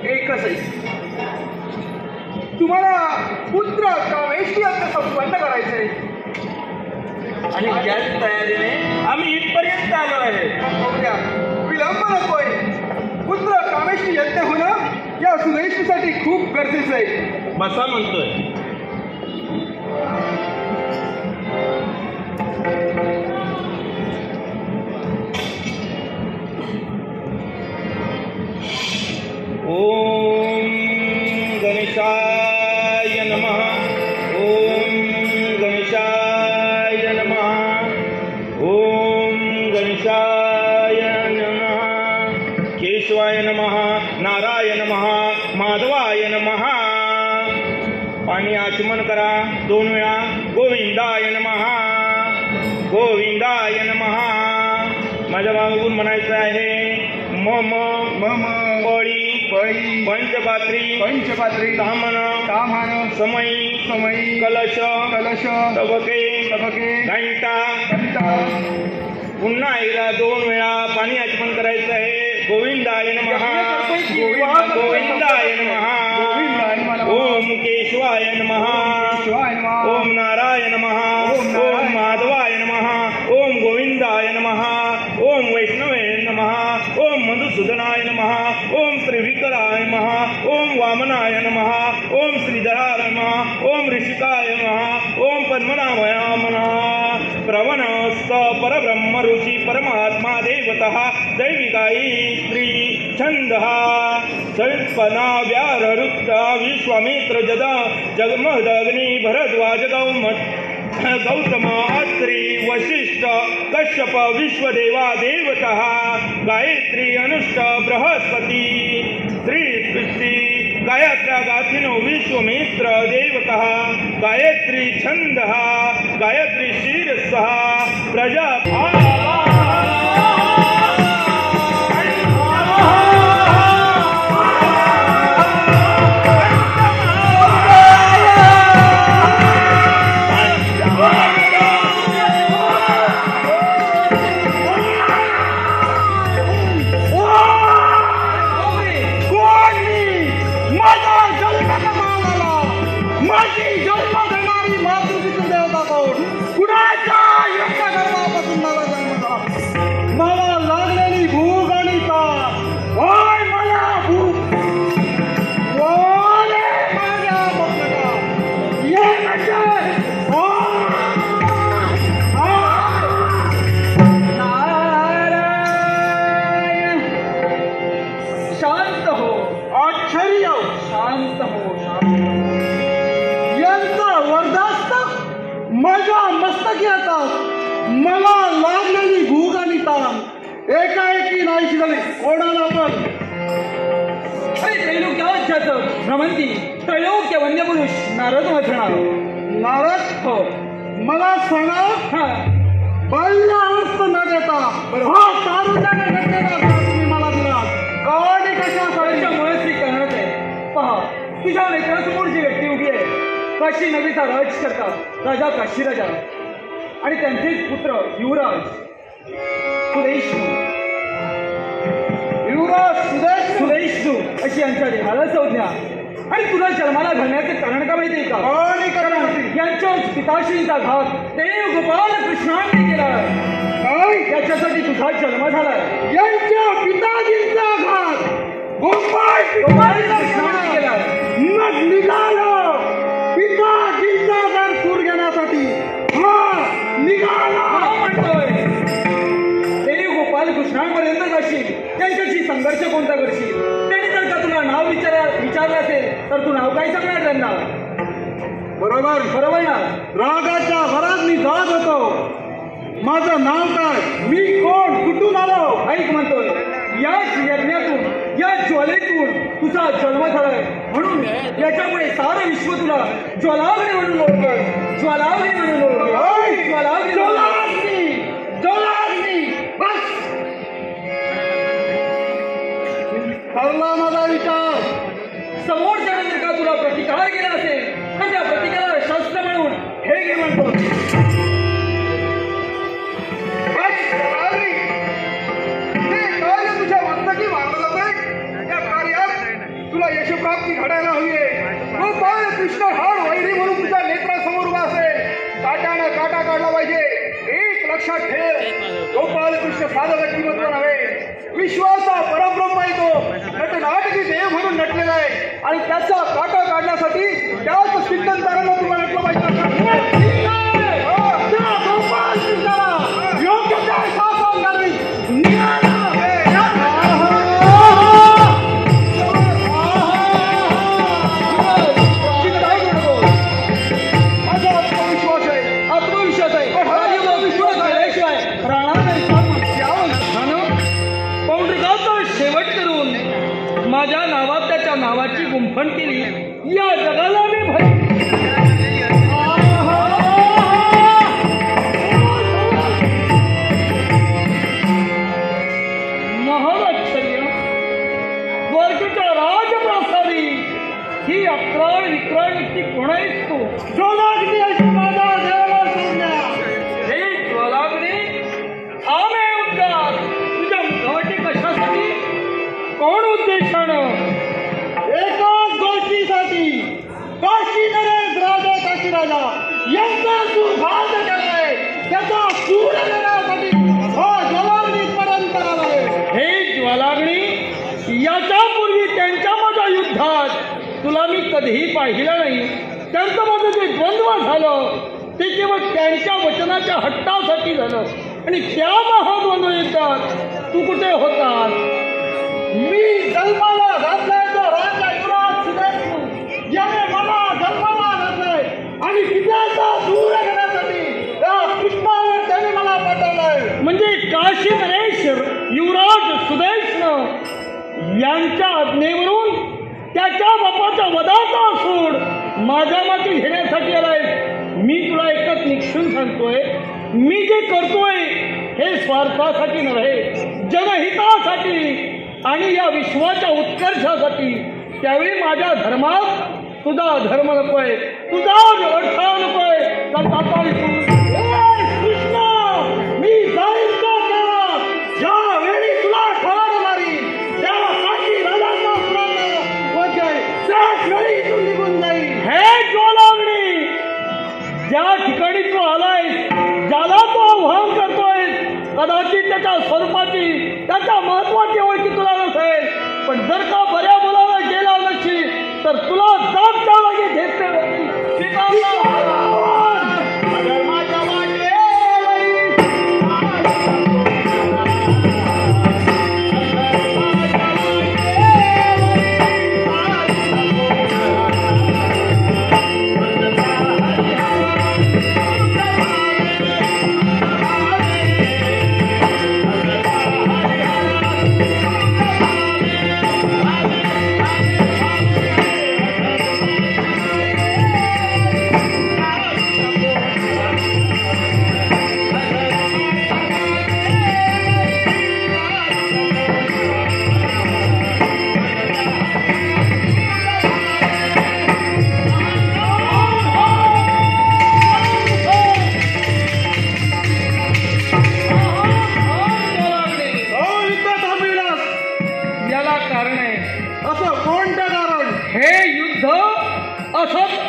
एकच आहे. तुम्हाला पुत्र कामेशी यांचं संपन्न करायचंय
आणि त्याच तयारीने आम्ही इथपर्यंत आलो आहे.
बघूया, विलंब नकोय. पुत्र कामेशी यज्ञ होणं या सुदैशीसाठी खूप गरजेचं आहे.
बसा म्हणतोय. ओम गणेशाय नमः. ओम गणेशाय नमः. ओम गणेशाय नमः. केशवाय नमः. नारायण नमः. माधवाय नमः. पाणी आचमन करा 2 वेळा. गोविंदाय नमः. गोविंदाय नमः. माझ्या मागून म्हणायचं आहे मम
मम
पळी
पळी
पंचपात्री
पंचपात्री
तामन
ताम्हान
समयी
समयी
कलश
कलश
तबके
तबके
घंटा.
कविता.
पुन्हा एकदा 2 वेळा पाणी आचमन करायचं आहे. गोविंदाय नमः. गोविंदाय नमः. ओम केशवाय नमः. ओम नारायण नमः. ओम माधवाय नमः. ओम गोविंदाय नमः. ओम वैष्णवे नमः. ओम मधुसूदनाय नमः. ओम त्रिविकराय नमः. ओम वामनाय नमः. ओम श्रीधराय नमः. ओम ऋषिकाय नमः. ओम पद्मनाभय नमः. प्रवणस्त परब्रह्म ऋषी परमात्मा देवतः दैविकाई स्त्री छंदः कल्पना व्याररुक्त विश्वामित्र जदा जगमदग्नि भरद्वाज गौतम अत्रि वशिष्ठ कश्यप विश्वदेवा देवतः गायत्री अनुष्ठ बृहस्पति श्री गायत्र्या गाथिनो विश्वमित्र देवतः गायत्री छंदः गायत्री शीरसः प्रजा
मला लागलेली भूक आणि ताण एकाएकी नाहीशी झाली. कोणाला पण
अरे त्रैलोक्याच्याचं भ्रमंती त्रैलोक्य वन्यपुरुष नारद वचणार.
नारद
हो
मला सांगा,
हा
बाल्यावस्थ न देता हा तारुण्याने घडलेला भाग तुम्ही मला दिला आणि
त्याच्यामुळे श्री कहत आहे. पहा तुझ्या नेत्रासमोर जी व्यक्ती उभी आहे काशी नगरीचा राज करता राजा काशीराजा आणि त्यांचेच पुत्र युवराज सुदेशू सुदेशू अशी यांच्या देहाला संज्ञा. आणि तुला जन्माला घालण्याचे कारण का माहिती आहे का? यांच्याच पिताश्रींचा घात देव गोपाल कृष्णाने केला. याच्यासाठी तुझा जन्म झाला.
यांच्या पिताजींचा घात गोपाळ
कृष्णाने केला.
मग निघालो पिताजींचा घर सूर घेण्यासाठी. निघाला
म्हणतोय देव गोपाल कृष्णांपर्यंत जाशील. त्यांच्याशी संघर्ष कोणता करशील? त्यांनी जर का तुला नाव विचारलं असेल तर तू नाव काय सांगणार त्यांना?
बरोबर
बरोबर ना?
रागाच्या भरात मी जात होतो. माझं नाव काय, मी कोण, कुठून आलो?
ऐक म्हणतोय याच यज्ञातून या ज्वालेतून तुझा जन्म झालाय. म्हणून याच्यामुळे सारं विश्व तुला ज्वालाग्नी म्हणून ओळखत. ज्वालाग्नी म्हणून ओळखत.
ज्वालाग्नी बस ठरला माझा विचार.
समोरच्याने जर का तुला प्रतिकार केला असेल तर त्या प्रतिकाराला शस्त्र म्हणून हे घे म्हणतो.
लक्षात ठेव, गोपालकृष्ण साधं व्यक्तिमत्व नव्हे, विश्वाचा परब्रह्म आहे तो. नटनाटकी देव म्हणून नटलेला आहे आणि त्याचा काटा काढण्यासाठी त्याच सिद्धंतरांना तुम्हाला नटलं पाहिजे. त्या गोपालकृष्णाला योग्य त्या शासन करणे.
माझ्या नावात त्याच्या नावाची गुंफण केली. या जगाला मी भय महाराष्ट्रीय वर्गच्या राजप्रासादी ही अक्राळ विक्राळ व्यक्ती कोण आहेस तू?
ज्वालाग्नी अशी माझा देवाला सांगण्या.
हे ज्वालाग्नी थांबे उद्गार. तुझ्या मुखावटी कशासाठी? कोण उद्देशानं?
एकाच गोष्टीसाठी. काशी नरेश राजा काशी राजा यांचा सुभाग केलाय, त्याचा सूर देण्यासाठी हा ज्वालाग्नी पर्यंत आलाय.
हे ज्वालाग्नी, याच्यापूर्वी त्यांच्या माझ्या युद्धात तुला मी कधीही पाहिलं नाही. त्यांचं माझं जे द्वंद्व झालं ते केवळ त्यांच्या वचनाच्या हट्टासाठी झालं आणि त्या महाद्वंद्व युद्धात तू कुठे होतास?
मी जन्माला घातलाय तो राजा युवराज सुदेशू याने मला जन्माला घातलाय आणि विजयाचा दूर घेण्यासाठी त्या कृष्णावर त्याने मला पाठवलंय.
म्हणजे काशी नरेश युवराज सुदेशनं यांच्या आज्ञेवरून त्याच्या बापाच्या वधाचा सूड माझ्या माती घेण्यासाठी आलाय. मी तुला एकच निक्षून सांगतोय, मी जे करतोय हे स्वार्थासाठी नव्हे, जनहितासाठी आणि या विश्वाच्या उत्कर्षासाठी. त्यावेळी माझ्या धर्मात तुझा धर्म नकोय, तुझा अडथळा नकोय.
कृष्ण, मी जाईन तो केला ज्यावेळी तुला ठार मारी त्या काशी राजाचा त्यावेळी तू निघून जाईल.
हे ज्वालाग्नी, ज्या ठिकाणी तू आलाय, ज्याला तू आव्हान करतोय, कदाचित त्याच्या स्वरूपाची त्याच्या महत्वाची ओळखी तुला नसेल, पण जर का बऱ्या मुलाला गेला नसशील तर तुला जाग जागे घेतले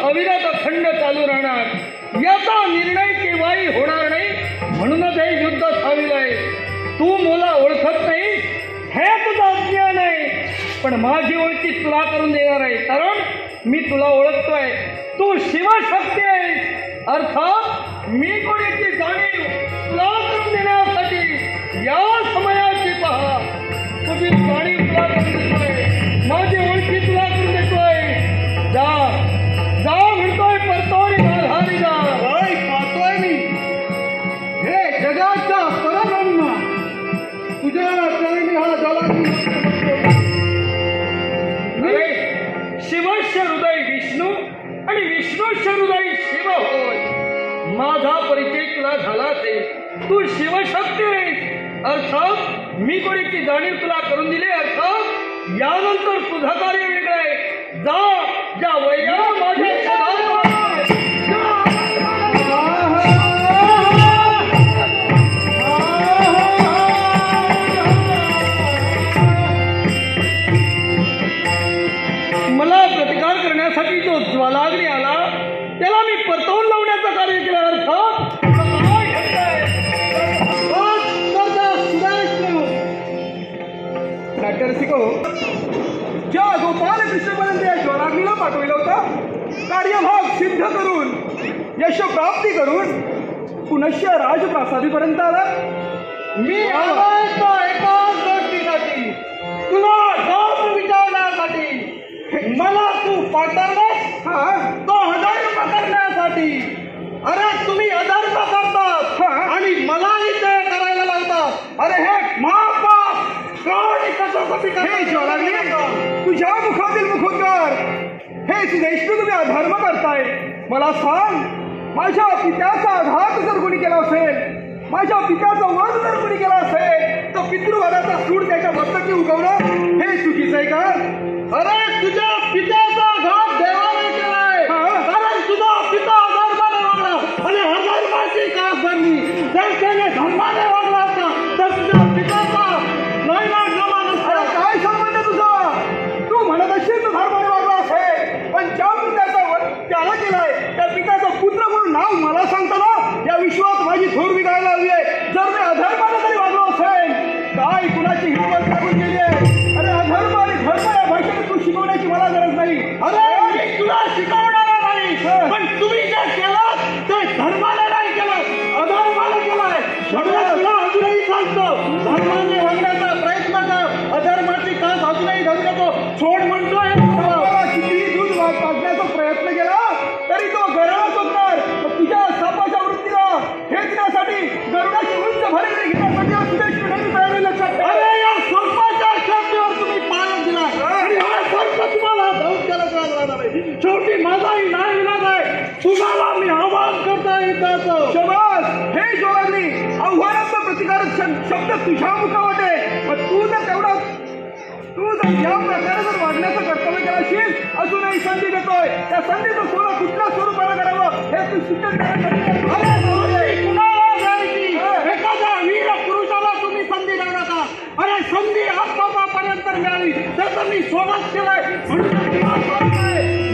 अविरत अखंड चालू राहणार. याचा निर्णय केव्हाही होणार नाही, म्हणूनच हे युद्ध थांबलंय. तू मला ओळखत नाही हे तुझं ज्ञान आहे, पण माझी ओळखी तुला करून देणार आहे. कारण मी तुला ओळखतोय, तू शिवशक्ती आहेस. अर्थात मी कोणीची जाणीव तुला करून देण्यासाठी या समयाची पहा. तुझी जाणीव तुला करून देतोय, माझी ओळखी तुला करून देतोय. जा जा म्हणतोय, परतोरी माघारी जा.
पाहतोय मी हे जगाचा परब्रह्म तुझ्या चरणी हा ज्वालाग्नी.
शिवस्य हृदय विष्णू आणि विष्णूस्य हृदय शिव होय. माझा परिचय तुला झाला असेल, तू शिवशक्ती आहेस. अर्थात मी कोणीची जाणीव तुला करून दिली. अर्थात यानंतर तुझं कार्य वेगळं आहे. जा ज्या वैया माझ्या मला प्रतिकार करण्यासाठी जो ज्वालाग्नी आला त्याला मी परतवून लावण्याचं कार्य केलं. अर्थात
युद्ध करून यशप्राप्ती करून पुनश्च राजप्रासादीपर्यंत आला.
मी आलोय तो एकाच गोष्टीसाठी, तुला गाव विचारण्यासाठी. मला तू पाठवलंस तो अधर्म करण्यासाठी. अरे तुम्ही अधर्म करतात आणि मलाही ते करायला लावतात. अरे हे महापाप कोणी कसं
हे ज्वालाग्नी, तुझ्या मुखातील मुखोद्गार हे सुदेशने तुम्ही अधर्म करताय. मला सांग, माझ्या पित्याचा आघात जर कोणी केला असेल, माझ्या पित्याचा वध जर कोणी केला असेल तर पितृवादाचा सूड त्याच्या मस्तकी उगवणं हे चुकीचं आहे का?
अरे तुझ्या पित्याचा घात देवाने केलाय, कारण तुझा पिता धर्माने वागला आणि अधर्माची कास धरली. जर त्याने धर्माने वागला असता तर तुझ्या पित्याचा नाईलाज झाला नसता.
अरे काय संबंध तुझा? तू म्हणत असेल तू धर्माने वागला असेल, पण ज्या पित्याचा वध त्याला केलाय त्या पित्याचा पुत्र म्हणून नाव मला सांगता ना, या विश्वात माझी थोर विकायला हवी आहे. जर मी अधर्माने तरी वागलो असेल, काय कुणाची हिंमत लागून गेली आहे? अरे अधर्म आणि धर्म या भाषेत तू शिकवण्याची मला गरज नाही.
अरे मी तुला शिकवणार नाही, पण तुम्ही जे केलं ते धर्माने नाही केलं, अधर्माने केलंय. म्हणून तुला अजूनही सांगतो, धर्माने वागण्याचा प्रयत्न कर, अधर्माची कास अजूनही धरू नको. सोड म्हणतोय.
कितीही दूध पाजण्याचा प्रयत्न केला तरी तो गरळा चुकणार. तुझ्या सापाच्या वृत्तीला खेचण्यासाठी गरुडाची उंच भरेली घेण्यासाठी सुदेश पिढ्यांनी तयारी लक्षात ठेवा.
अरे या सर्पाच्या शक्तीवर तुम्ही पाय दिला आणि हा सर्प तुम्हाला धौक्याला लागणार आहे. शेवटी माझाही नाही विलाज आहे. तुम्हाला मी आवाहन करता येतात.
शबास, हे ज्वालाग्नी, आव्हानात्मक प्रतिकारक शब्द तुझ्या मुखावर आहे. पण तू जर या प्रकारे जर वागण्याचं कर्तव्य केलं असेल, अजूनही संधी देतोय. त्या संधीचं सोनं कुठल्या स्वरूपाला करावं हे तू सूचन
अरे कुणाला द्यायची? एखाद्या वीर पुरुषाला तुम्ही संधी देऊ नका. अरे संधी आत्मापापर्यंत मिळाली त्याचं मी स्वागत केलंय.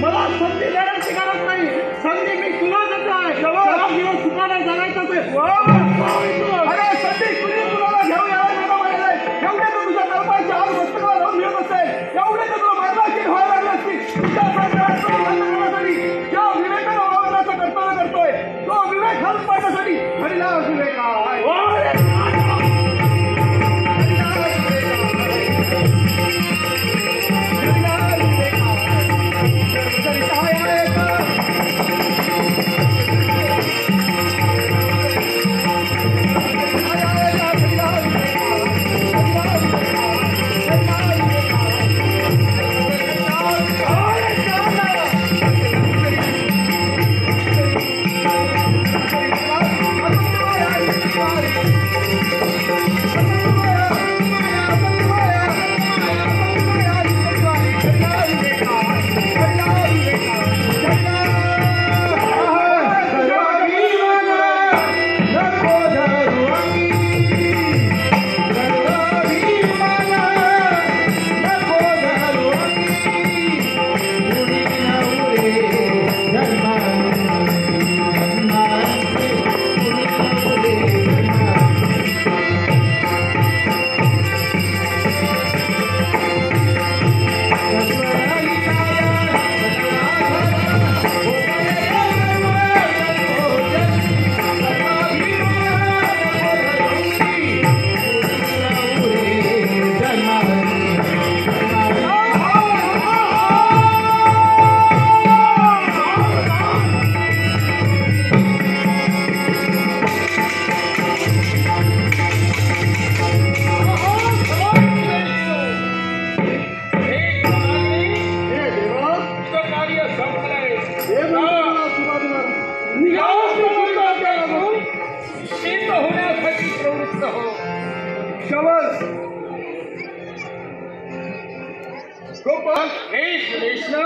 मला संधी देण्याची गरज नाही. संधी मी तुला देतो आहे. 4 दिवस सुखाने जगायचं ते.
अरे संधी तुझी तुला घेऊ यायला माहिती एवढे तर तुझ्या कल्पाची आज पुस्तकाला लावून मिळत असेल, एवढे तर तुला मार्गाची व्हायला लागली असती. तुझ्या करण्यासाठी ज्या विवेकानं वावरण्याचं कर्तव्य करतोय तो विवेक हल पाडण्यासाठी हरिला विवेक
हे सुदेशना,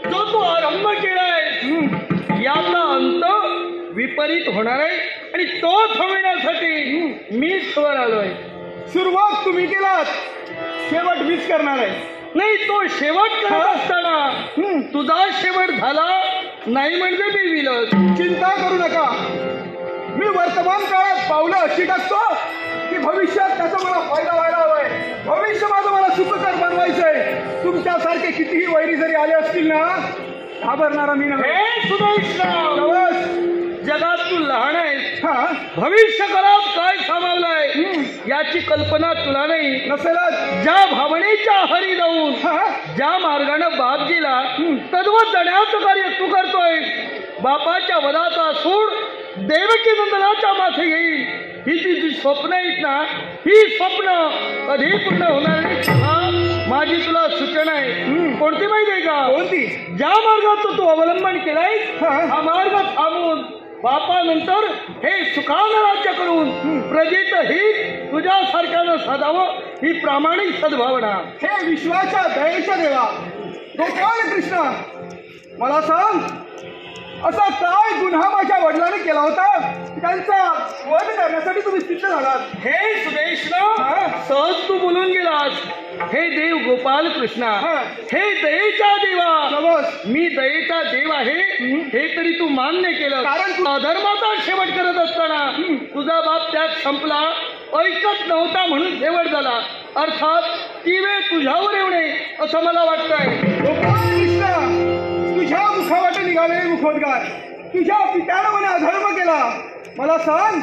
जो तू आरंभ केलाय याचा अंत विपरीत होणार आहे आणि तो थांबविण्यासाठी मीच वर आलोय.
सुरुवात तुम्ही केलात, शेवट मीच करणार आहे.
नाही, तो शेवट करत असताना तुझा शेवट झाला नाही म्हणजे मी विलस.
चिंता करू नका, मी वर्तमान काळात पावलं अशी टाकतो की भविष्यात त्याचा मला फायदा व्हायला हवाय. भविष्य माझं मला सुखकर बनवायचंय. तुमच्यासारखे कितीही वैरी जरी आले असतील ना घाबरणारा मी नव्हे.
हे सुदैष्णव,
नवस.
जगात तू लहान आहेस.
हा
भविष्य काळात काय सामावलंय याची कल्पना तुला नाही.
नसेलच.
ज्या भावनेच्या आहारी जाऊन
हा
ज्या मार्गाने बाप गेला तद्वत जाण्याचं कार्य तू करतोय. बापाच्या वधाचा सूड देवकी नंदनाच्या माथे घेईल. ही जी स्वप्न आहेत ना, ही स्वप्न कधी पूर्ण होणार नाही. माझी तुला सूचना आहे. कोणती माहिती आहे का?
कोणती?
ज्या मार्गाचं तू अवलंबन केलाय हा मार्ग थांबून बापानंतर हे सुखानं राज्य करून प्रजेचं हित तुझ्यासारख्यानं साधावं ही प्रामाणिक सद्भावना.
हे विश्वाच्या दयेच्या देवा गोपाळ कृष्ण, मला सांग, असा काय गुन्हा माझ्या वडिलांनी केला होता त्यांचा वध करण्यासाठी तुम्ही सिद्ध झालात?
हे सुदेशना, सहज तू बोलून गेलास. हे देव गोपाल कृष्णा, हे दयेचा देवा.
नवस.
मी दयेचा देव आहे हे तरी तू मान्य केलं.
कारण तू
अधर्माचा शेवट करत असताना तुझा बाप त्यात संपला, ऐकत नव्हता म्हणून शेवट झाला. अर्थात ती वेळ तुझ्यावर येऊ नये असं मला वाटतंय.
गोपाळ कृष्ण, तुझ्या मुखावाटे निघाले मुखोद्गार. तुझ्या पित्यानं मला अधर्म केला. मला सांग,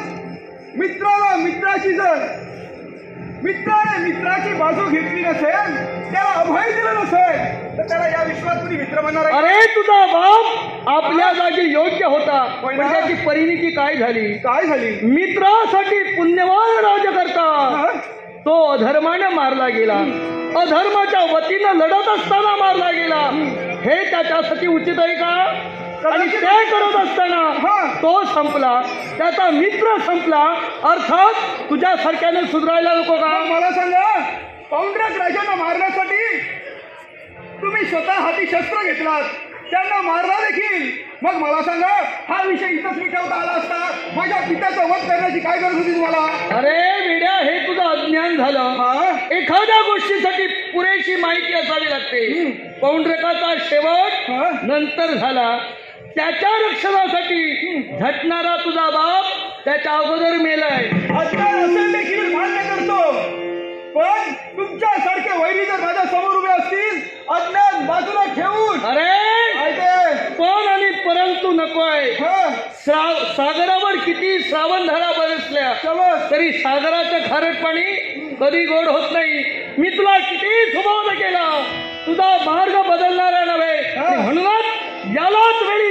मित्राला मित्राची जर मित्राने मित्राची बाजू घेतली नसेल, त्याला अभय दिलं नसेल, तर त्याला या विश्वात कुणी मित्र म्हणणार आहे?
अरे तुझा बाप आपल्या जागी योग्य होता, पण त्याची परिणिती काय झाली?
काय झाली?
मित्रासाठी पुण्यवान राज्यकर्ता तो अधर्माने मारला गेला. अधर्माच्या वतीनं लढत असताना मारला गेला. हे त्याच्यासाठी उचित आहे का? आणि ते करत असताना तो संपला, त्याचा मित्र संपला. अर्थात तुझ्यासारख्याने सुधारायला नको का?
मला सांगा, पौंड्रक राजांना मारण्यासाठी तुम्ही स्वतः हाती शस्त्र घेतलात, त्यांना मारला देखील. मग मला सांगा, हा विषय इथंच मिटवता आला असता. माझ्या पित्याचा वध करण्याची काय गरज होती तुम्हाला?
अरे वेड्या, हे तुझं अज्ञान झालं. एखाद्या गोष्टीसाठी पुरेशी माहिती असावी लागते. पौंड्रकाचा शेवट नंतर झाला. त्याच्या रक्षणासाठी झटणारा तुझा बाप त्याच्या अगोदर मेलाय.
अज्ञान असेल देखील मान्य करतो, पण तुमच्यासारखे वैरी जर माझ्या समोर उभे असतील, अज्ञान बाजूला ठेवून.
अरे पण आणि परंतु नकोय. सागरावर किती श्रावणधारा बरसल्या तरी सागराचं खारट पाणी कधी गोड होत नाही. मी तुला किती सुबोध केला, तुझा मार्ग बदलणारा नव्हे. म्हणूनच यालाच वेळी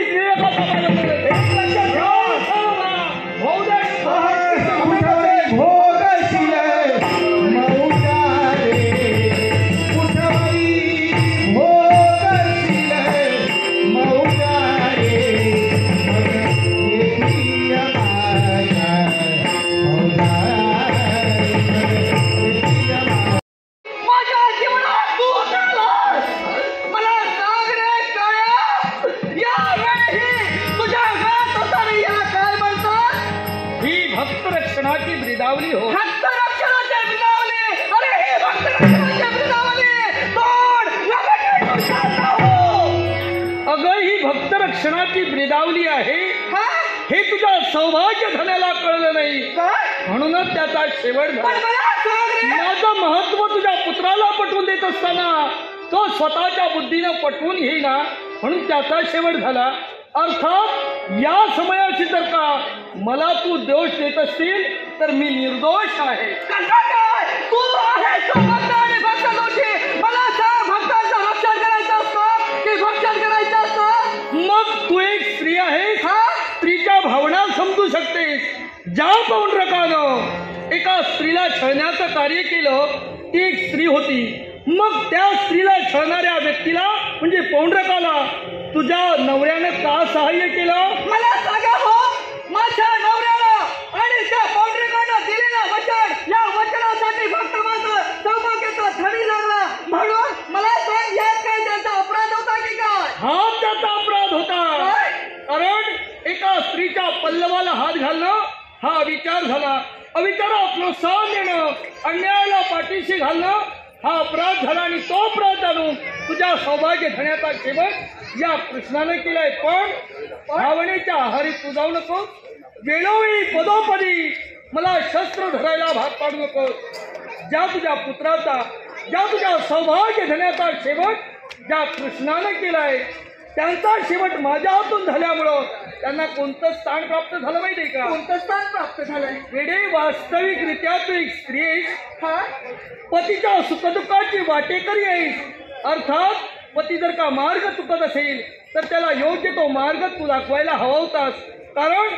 रक्षणाची ब्रिदावली हो.
भक्त रक्षणाची ब्रिदावली. अरे हे भक्त रक्षणाची ब्रिदावली
अगं, ही भक्त रक्षणाची ब्रिदावली आहे हे तुझ्या सौभाग्य धनाला कळलं नाही, म्हणूनच त्याचा शेवट झाला. माझं महत्व तुझ्या पुत्राला पटवून देत असताना तो स्वतःच्या बुद्धीनं पटवून घेईना, म्हणून त्याचा शेवट झाला. अर्थात या समयाची जर का मला तू दोष देत असतील तर मी निर्दोष आहे.
तू आहेस तो भक्त आणि भक्त दोषी. मला सांग, भक्तांचं रक्षण करायचं असतं की भक्षण करायचं असतं?
मग तू एक स्त्री आहेस, स्त्रीच्या भावना समजू शकतेस. ज्या पौंड्रकानं एका स्त्रीला छळण्याचं कार्य केलं ती एक स्त्री होती. मग त्या स्त्रीला छळणाऱ्या व्यक्तीला म्हणजे पौंड्रकाला तुझ्या नवऱ्यानं का सहाय्य केलं?
मला सांगा हो, माझ्या नवऱ्याला आणि त्या पौंड्रकानं दिलेलं वचन, या वचनासाठी भक्त मात्र सौभाग्याचा धनी लागला. म्हणून मला सांग, यात काय त्यांचा अपराध होता की काय?
हा त्याचा अपराध होता. कारण एका स्त्रीच्या पल्लवाला हात घालणं हा अविचार झाला. अविचाराला प्रोत्साहन देणं, अन्यायाला पाठीशी घालणं हा अपराध झाला. आणि तो अपराध जाणून तुझ्या सौभाग्य धण्याचा शेवट या कृष्णाने केलाय. पण भावनेच्या आहारी तू जाऊ नको. वेळोवेळी पदोपदी मला शस्त्र धरायला भाग पाडू नको. ज्या तुझ्या पुत्राचा, ज्या तुझ्या सौभाग्य धण्याचा शेवट ज्या कृष्णाने केलाय त्यांचा शेवट माझ्या हातून झाल्यामुळं त्यांना कोणतं स्थान प्राप्त झालं माहितीये का?
कोणतं स्थान प्राप्त झालंय?
वेडे, वास्तविकरित्या तू एक स्त्री आहेस.
हा?
पतीच्या सुखदुःखाची वाटेकरी आहेस. अर्थात पती जर का मार्ग चुकत असेल तर त्याला योग्य तो मार्ग तू दाखवायला हवा होतास. कारण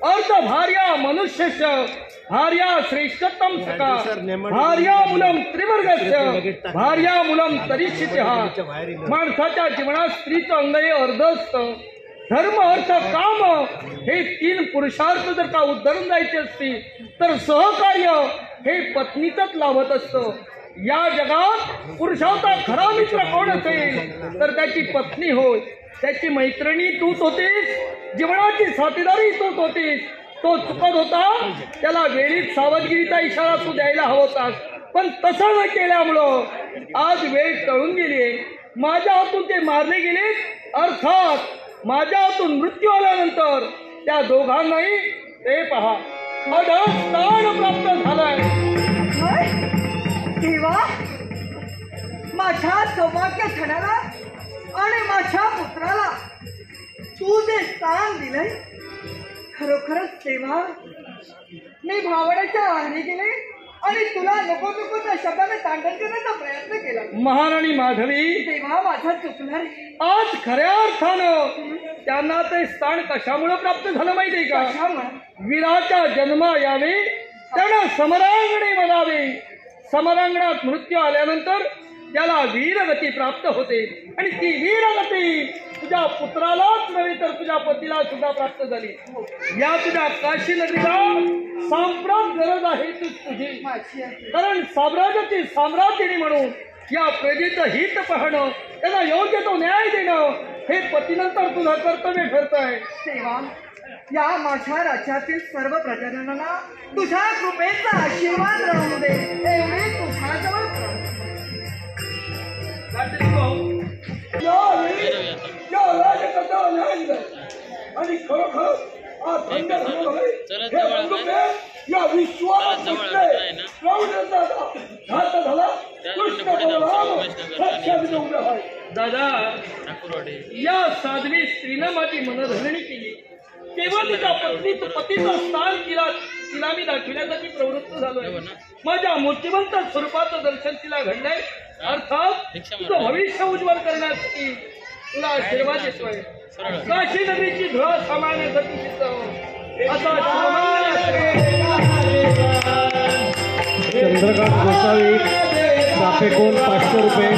अर्थ भार्या मनुष्यस्य भार्या श्रेष्ठतम सखा भार्या मुलम त्रिवर्गस्य भार्या मुलम तरिष्यः. माणसाच्या जीवनात स्त्रीचं अंग हे अर्ध असतं. धर्म, अर्थ, काम हे 3 पुरुषार्थ जर का उद्धरून जायचे असतील तर सहकार्य हे पत्नीचंच लाभत असतं. या जगात पुरुषाचा खरा मित्र कोण असेल तर त्याची पत्नी होय. त्याची मैत्रिणी तूच होतीस, जीवनाची साथीदारी तूच होतीस. तो चुकत होता त्याला वेळीच सावधगिरीचा इशारा तू द्यायला हवा होतास. पण तसं न केल्यामुळं आज वेळ टळून गेली. माझ्या हातून ते मारले गेले. अर्थात माझ्या हातून मृत्यू आल्यानंतर त्या दोघांनाही ते पहा अधस्थान प्राप्त झालाय.
होय? देवा, माझ्या सौभाग्य धनाला आणि माझ्या पुत्राला तू जे स्थान दिलंय, खरोखरच देवा, मी भावड्याच्या आहारी गेले आणि तुला नको नको त्या शब्दाने तांडण करण्याचा प्रयत्न केला.
महाराणी माधवी,
देवा, माझा चुकला रे.
आज खऱ्या अर्थानं त्यांना ते स्थान कशामुळे प्राप्त झालं माहितीये का?
कशामुळे?
वीराच्या जन्म यावे त्यानं समरांगणे म्हणावे. समरांगणात मृत्यू आल्यानंतर त्याला वीरगती प्राप्त होते आणि ती वीरगती तुझ्या पुत्रालाच नव्हे तर तुझ्या पतीला सुद्धा प्राप्त झाली. या तुझ्या काशी नगरीला सांप्रत गरज आहे तुझी. कारण साम्राज्याची साम्राज्ञी म्हणून या प्रजेचं हित पाहणं, त्यांना योग्य तो न्याय देणं हे पतीनंतर तुझं कर्तव्य ठरत आहे.
देवा, या माझ्या राज्यातील सर्व प्रजनांना तुझ्या कृपेचा आशीर्वाद राहू दे एवढे तुझ्याजवळ
आणि खरोखर या विश्वास दादा, या साध्वी स्त्रीनं माझी मनधरणी केली. तेव्हा तिच्या पतीचं स्थान तिला मी दाखविण्यासाठी प्रवृत्त झालोय. माझ्या मूर्तिवंत स्वरूपाचं दर्शन तिला घडलंय. अर्थात तुझं भविष्य उज्ज्वल करण्यासाठी तुला आशीर्वाद देतोय. काशी नगरीची धुळा सामान्य गती असा
चंद्रकांत गोसावी, चाफेकोन 500 रुपये.